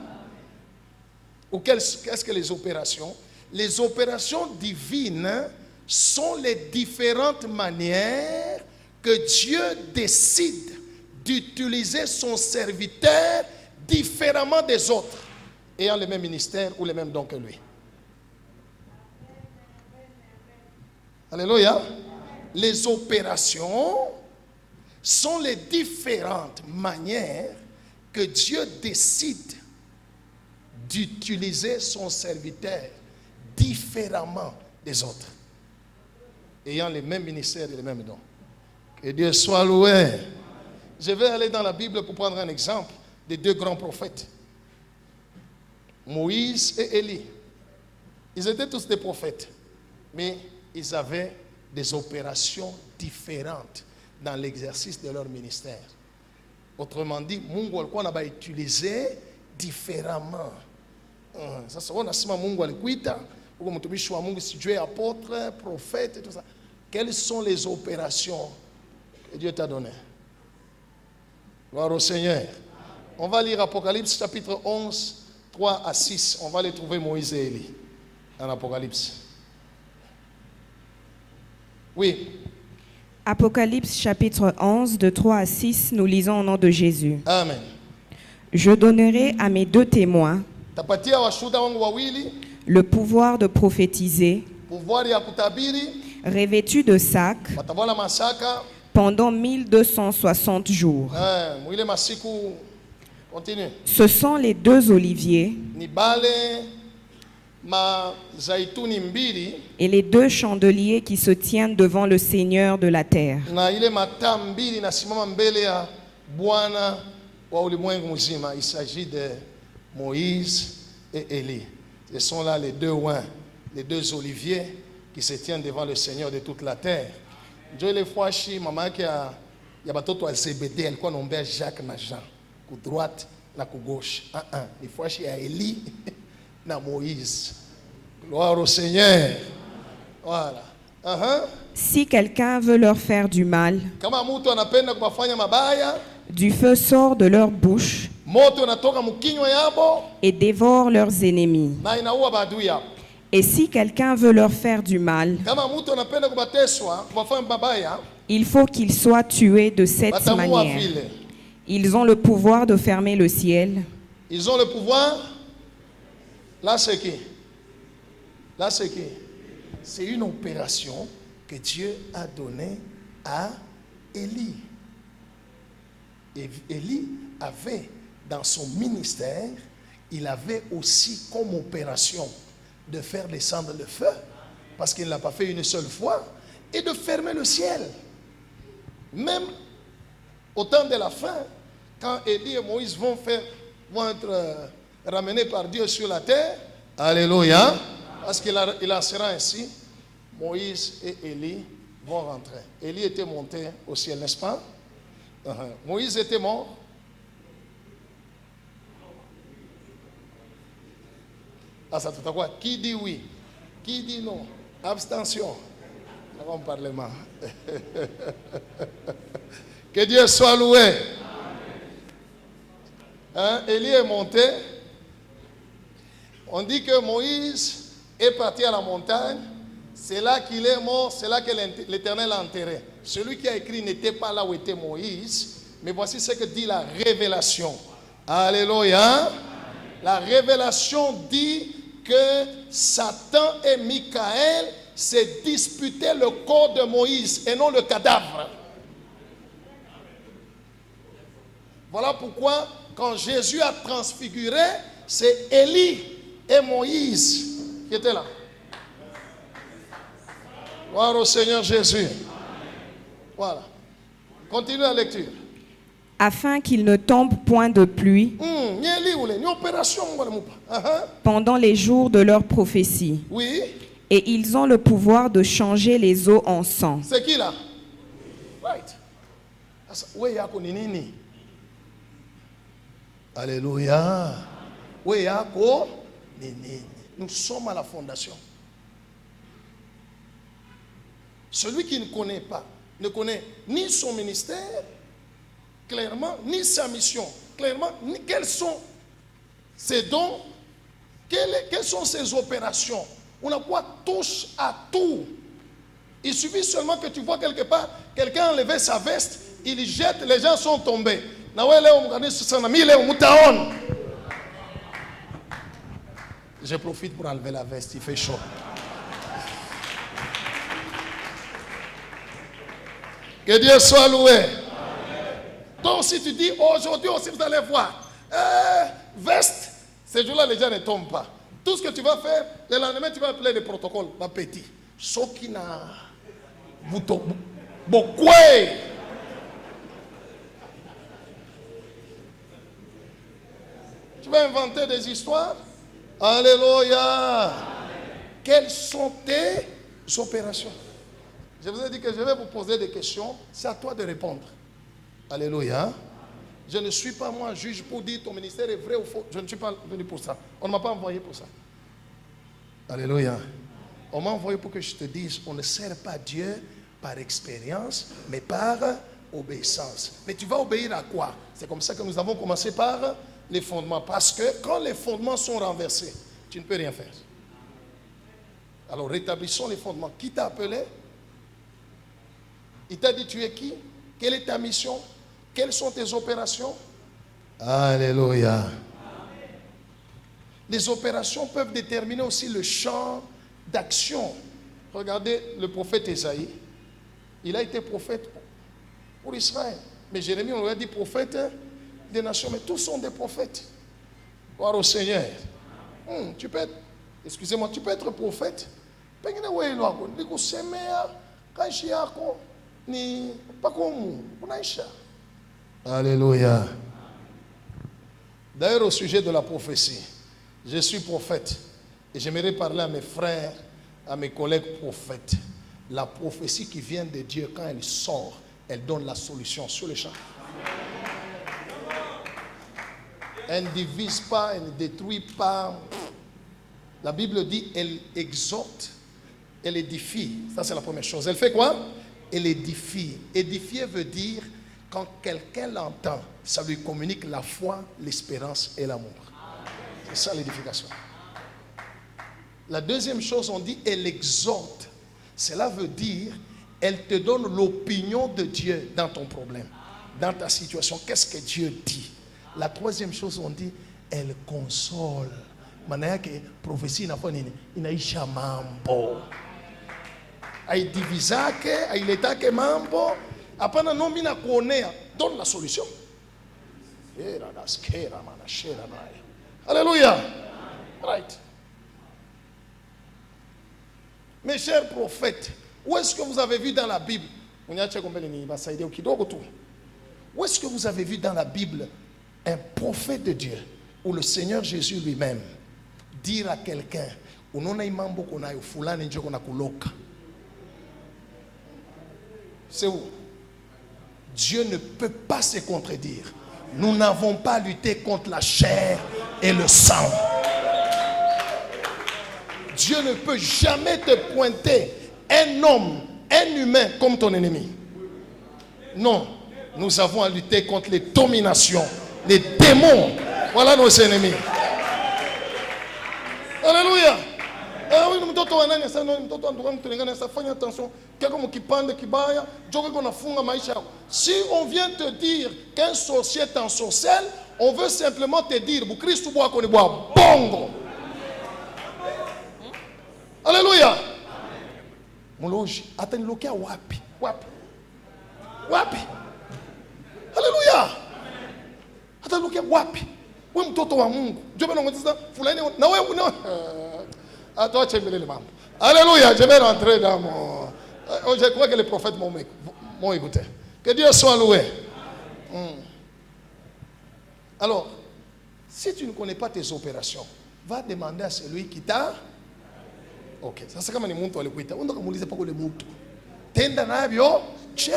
Ou qu'est-ce que les opérations? Les opérations divines sont les différentes manières que Dieu décide d'utiliser son serviteur différemment des autres, ayant le même ministère ou le même don que lui. Alléluia. Les opérations sont les différentes manières que Dieu décide d'utiliser son serviteur différemment des autres, ayant les mêmes ministères et les mêmes dons. Que Dieu soit loué. Je vais aller dans la Bible pour prendre un exemple des deux grands prophètes, Moïse et Élie. Ils étaient tous des prophètes, mais ils avaient des opérations différentes dans l'exercice de leur ministère. Autrement dit, Mungu alikuwa na ba utiliser différemment. Sasa on a sema Mungu alikuita uko mtumishi wa Mungu, sijue apôtre, prophète et tout ça. Quelles sont les opérations que Dieu t'a données? Gloire au Seigneur. On va lire Apocalypse chapitre 11, 3 à 6. On va les trouver Moïse et Élie dans Apocalypse. Oui. Apocalypse chapitre 11, de 3 à 6, nous lisons au nom de Jésus. Amen. Je donnerai à mes deux témoins Tapatia washuhuda wangu wawili le pouvoir de prophétiser, pouvoir ya kutabiri, revêtus de sac, watavala masaka pendant 1260 jours. mwile masiku. Continue. Ce sont les deux oliviers Ni bale ma zaituni mbili et les deux chandeliers qui se tiennent devant le Seigneur de la terre. na ile mataa mbili nasimama mbele ya Bwana wa ulimwengu mzima. Il s'agit de Moïse et Élie. Ce sont là les deux oins, les deux oliviers qui se tiennent devant le Seigneur de toute la terre. Ndio ile fwashi mama yake ya batoto wa Zebedee alikuwa anaombea Jacques na Jean ku droite na ku gauche. Ni fwashi ya Élie na Moïse. Gloire au Seigneur. Voilà. Si quelqu'un veut leur faire du mal, Kama mtu anapenda kuwafanya mabaya, Du feu sort de leur bouche moto inatoka mkinywa yabo et dévore leurs ennemis. na inaua maadui yao. Et si quelqu'un veut leur faire du mal, Kama mtu anapenda kubateswa kubafanya mabaya, il faut qu'ils soient tués de cette batamua manière. vile. Ils ont le pouvoir de fermer le ciel. Ils ont le pouvoir. Là, c'est qui? Là, c'est qui? C'est une opération que Dieu a donnée à Élie. Et Élie avait dans son ministère, il avait aussi comme opération de faire descendre le feu, parce qu'il ne l'a pas fait une seule fois, et de fermer le ciel. Même au temps de la fin, quand Élie et Moïse vont être ramenés par Dieu sur la terre, alléluia, parce qu'il en sera ainsi, Moïse et Élie vont rentrer. Élie était monté au ciel, n'est-ce pas? Moïse était mort. Ah, ça tout à quoi? Qui dit oui? Qui dit non? Abstention. On parle mal. Que Dieu soit loué. Élie est monté. On dit que Moïse est parti à la montagne. C'est là qu'il est mort. C'est là que l'Éternel l'a enterré. Celui qui a écrit n'était pas là où était Moïse. Mais voici ce que dit la révélation. Alléluia. La révélation dit que Satan et Michael s'est disputé le corps de Moïse et non le cadavre. Voilà pourquoi quand Jésus a transfiguré, c'est Élie et Moïse qui étaient là. Gloire au Seigneur Jésus. Voilà. Continue la lecture. Afin qu'il ne tombe point de pluie pendant les jours de leur prophétie. Oui. Et ils ont le pouvoir de changer les eaux en sang. C'est qui là? Right. Alléluia. Nous sommes à la fondation. Celui qui ne connaît pas, ne connaît ni son ministère, clairement, ni sa mission, clairement, ni quels sont ses dons, quelles sont ses opérations. On a quoi touche à tout. Il suffit seulement que tu vois quelque part, quelqu'un a enlevé sa veste, il jette, les gens sont tombés. Je profite pour enlever la veste, il fait chaud. Que Dieu soit loué. Donc si tu dis aujourd'hui aussi vous allez voir, veste, ces jours-là les gens ne tombent pas. Tout ce que tu vas faire, le lendemain tu vas appeler le protocole, ma petit. Sokina, Bokwe. Tu vas inventer des histoires. Alléluia. Quelles sont tes opérations? Je vous ai dit que je vais vous poser des questions. C'est à toi de répondre. Alléluia. Je ne suis pas moi juge pour dire ton ministère est vrai ou faux. Je ne suis pas venu pour ça. On ne m'a pas envoyé pour ça. Alléluia. On m'a envoyé pour que je te dise, on ne sert pas Dieu par expérience, mais par obéissance. Mais tu vas obéir à quoi? C'est comme ça que nous avons commencé par les fondements. Parce que quand les fondements sont renversés, tu ne peux rien faire. Alors rétablissons les fondements. Qui t'a appelé? Il t'a dit tu es qui? Quelle est ta mission? Quelles sont tes opérations? Alléluia. Les opérations peuvent déterminer aussi le champ d'action. Regardez le prophète Ésaïe. Il a été prophète pour Israël. Mais Jérémie, on lui a dit prophète des nations. Mais tous sont des prophètes. Gloire au Seigneur. Tu peux être, excusez-moi, tu peux être prophète. Alléluia. D'ailleurs, au sujet de la prophétie, je suis prophète et j'aimerais parler à mes frères, à mes collègues prophètes. La prophétie qui vient de Dieu, quand elle sort, elle donne la solution sur le champ. Elle ne divise pas, elle ne détruit pas. La Bible dit, elle exhorte, elle édifie. Ça, c'est la première chose. Elle fait quoi? Elle édifie. Édifier veut dire Quand quelqu'un l'entend, ça lui communique la foi, l'espérance et l'amour. C'est ça l'édification. La deuxième chose, on dit, elle exhorte. Cela veut dire, elle te donne l'opinion de Dieu dans ton problème, dans ta situation. Qu'est-ce que Dieu dit? La troisième chose, on dit, elle console. Manayake prophétie inaisha mambo. Aidivizake, ailetake mambo. Apana no mina kuonea. Donne la solution. Alléluia. Right. Mes chers prophètes, où est-ce que vous avez vu dans la Bible? Où est-ce que vous avez vu dans la Bible un prophète de Dieu ou le Seigneur Jésus lui-même dire à quelqu'un, c'est où? Dieu ne peut pas se contredire. Nous n'avons pas lutté contre la chair et le sang. Dieu ne peut jamais te pointer un homme, un humain comme ton ennemi. Non, nous avons à lutter contre les dominations, les démons. Voilà nos ennemis. Alléluia. Si on vient te dire qu'un sorcier t'ensorcelle, on veut simplement te dire bongo. Alléluia. Moloji, atanilokia wapi? Alléluia. Atanilokia wapi? Wewe mtoto wa Mungu. Jobe na ngotisa fulani na wewe na Attends, alléluia, je vais rentrer dans mon... Je crois que les prophètes m'ont écouté. Que Dieu soit loué. Alors, si tu ne connais pas tes opérations, va demander à celui qui t'a... Ok, ça c'est comme un monde à l'équité. On ne peut pas le monde. Tenda nabio, che.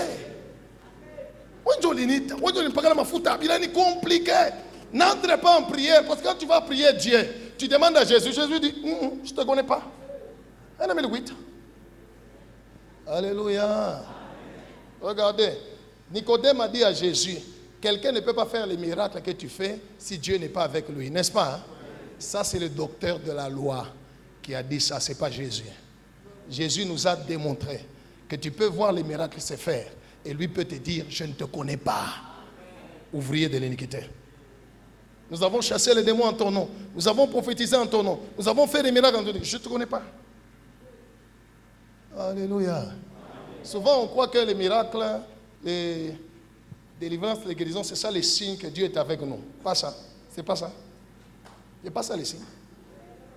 On ne peut pas mafuta. Il est compliqué. N'entre pas en prière, parce que quand tu vas prier Dieu, tu demandes à Jésus. Jésus dit, je ne te connais pas. Alléluia. Regardez, Nicodème a dit à Jésus, quelqu'un ne peut pas faire les miracles que tu fais si Dieu n'est pas avec lui, n'est-ce pas? Ça c'est le docteur de la loi qui a dit ça, ce n'est pas Jésus. Jésus nous a démontré que tu peux voir les miracles se faire et lui peut te dire, je ne te connais pas, ouvrier de l'iniquité. Nous avons chassé les démons en ton nom. Nous avons prophétisé en ton nom. Nous avons fait des miracles en ton nom. Je ne te connais pas. Alléluia. Souvent, on croit que les miracles, les délivrances, les guérisons, c'est ça les signes que Dieu est avec nous. Pas ça. C'est pas ça. Ce n'est pas ça les signes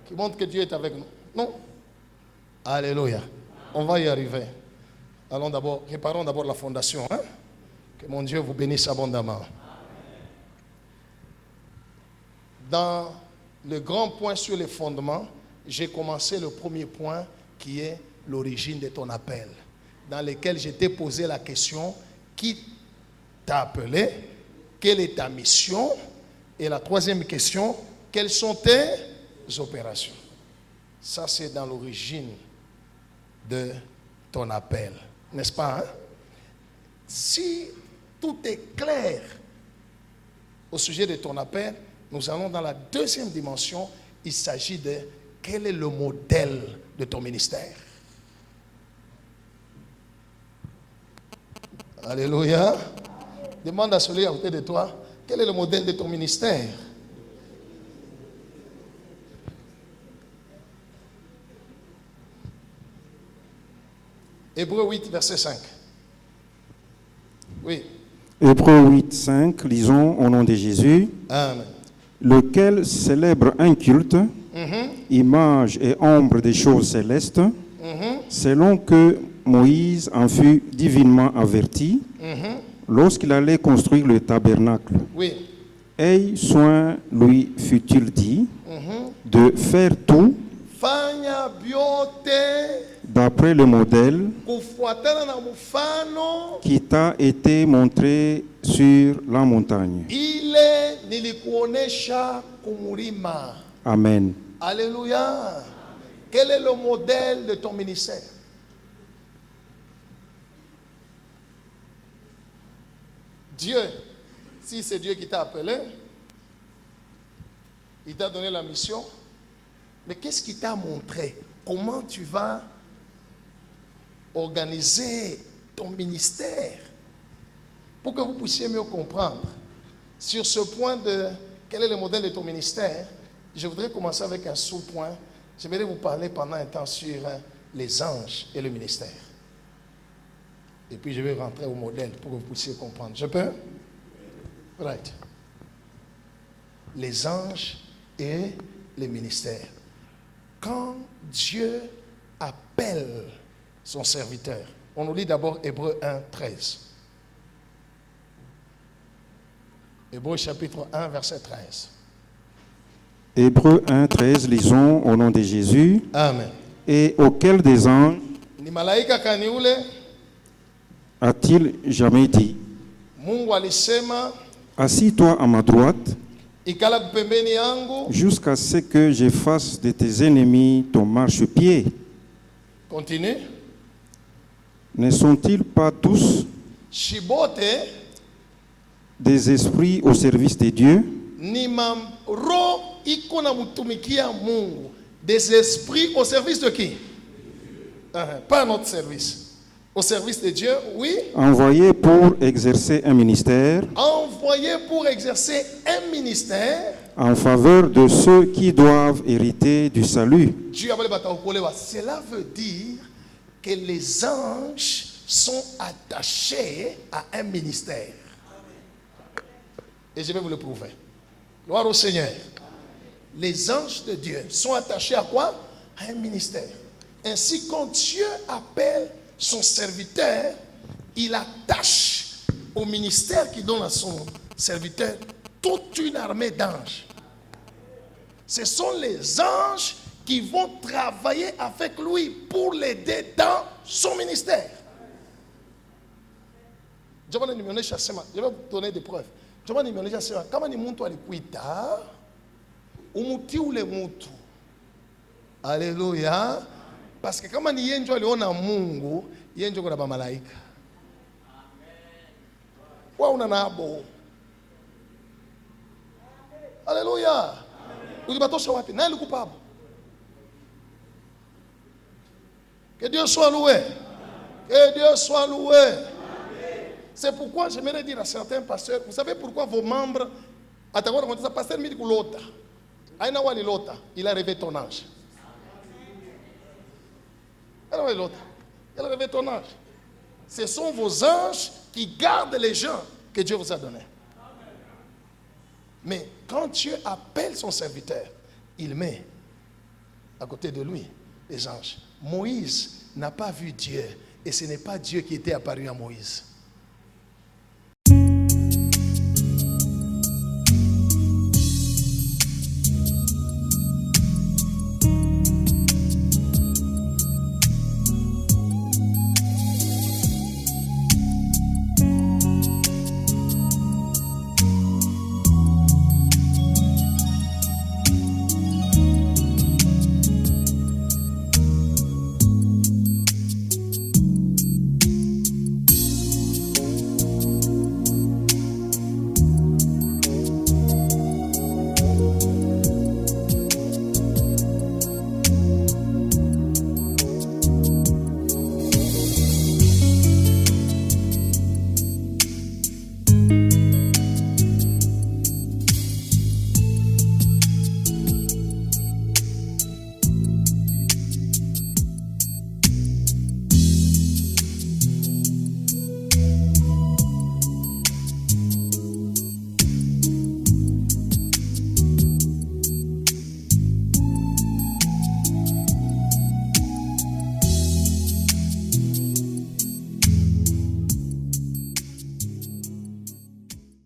qui montrent que Dieu est avec nous. Non. Alléluia. On va y arriver. Allons d'abord, réparons d'abord la fondation. Hein? Que mon Dieu vous bénisse abondamment. Dans le grand point sur les fondements, j'ai commencé le premier point qui est l'origine de ton appel, dans lequel je t'ai posé la question, qui t'a appelé, quelle est ta mission, et la troisième question, quelles sont tes opérations. Ça c'est dans l'origine de ton appel, n'est-ce pas? Hein? Si tout est clair au sujet de ton appel, nous allons dans la deuxième dimension. Il s'agit de quel est le modèle de ton ministère. Alléluia. Demande à celui à côté de toi, quel est le modèle de ton ministère? Hébreux 8, verset 5. Oui. Hébreux 8, 5, lisons au nom de Jésus. Amen. Lequel célèbre un culte, image et ombre des choses célestes, selon que Moïse en fut divinement averti lorsqu'il allait construire le tabernacle. Oui. Aie soin, lui fut-il dit, de faire tout d'après le modèle qui t'a été montré sur la montagne. Amen. Alléluia. Quel est le modèle de ton ministère? Dieu, si c'est Dieu qui t'a appelé, il t'a donné la mission, mais qu'est-ce qu'il t'a montré? Comment tu vas organiser ton ministère pour que vous puissiez mieux comprendre. Sur ce point de quel est le modèle de ton ministère, je voudrais commencer avec un sous-point. J'aimerais vous parler pendant un temps sur les anges et le ministère. Et puis je vais rentrer au modèle pour que vous puissiez comprendre. Je peux? Right. Les anges et les ministères. Quand Dieu appelle son serviteur, on nous lit d'abord Hébreux 1, 13. Hébreux chapitre 1, verset 13. Hébreux 1, 13, lisons au nom de Jésus. Amen. Et auquel des anges Ni malaika kaniule, a-t-il jamais dit, Mungu alisema, assis-toi à ma droite, ikala pembeni yangu. jusqu'à ce que je fasse de tes ennemis ton marchepied. Continue. Ne sont-ils pas tous Shibote des esprits au service de Dieu? ni mamro iko na mutumikia Mungu. Des esprits au service de qui? Pas à notre service. Au service de Dieu, oui. Envoyés pour exercer un ministère Envoyés pour exercer un ministère. en faveur de ceux qui doivent hériter du salut. Cela veut dire que les anges sont attachés à un ministère. Et je vais vous le prouver. Gloire au Seigneur. Les anges de Dieu sont attachés à quoi? À un ministère. Ainsi, quand Dieu appelle son serviteur, il attache au ministère qu'il donne à son serviteur toute une armée d'anges. Ce sont les anges qui vont travailler avec lui pour l'aider dans son ministère. Je vais vous donner des preuves. Je vais vous donner des preuves. Kama ni muntu alikuita, umuti ule mutu. Alléluia. Parce que kama ni yenjo aliona Mungu, yenjo kuna ba malaika. Wa una nabo. Alléluia. Ulibatosha wapi? Nani alikupa hapo? Que Dieu soit loué. Que Dieu soit loué. C'est pourquoi j'aimerais dire à certains pasteurs, vous savez pourquoi vos membres, pasteur Midi Lota, Aina Wali Lota, il a rêvé ton ange. Il a rêvé ton ange. Ce sont vos anges qui gardent les gens que Dieu vous a donnés. Mais quand Dieu appelle son serviteur, il met à côté de lui les anges. Moïse n'a pas vu Dieu et ce n'est pas Dieu qui était apparu à Moïse.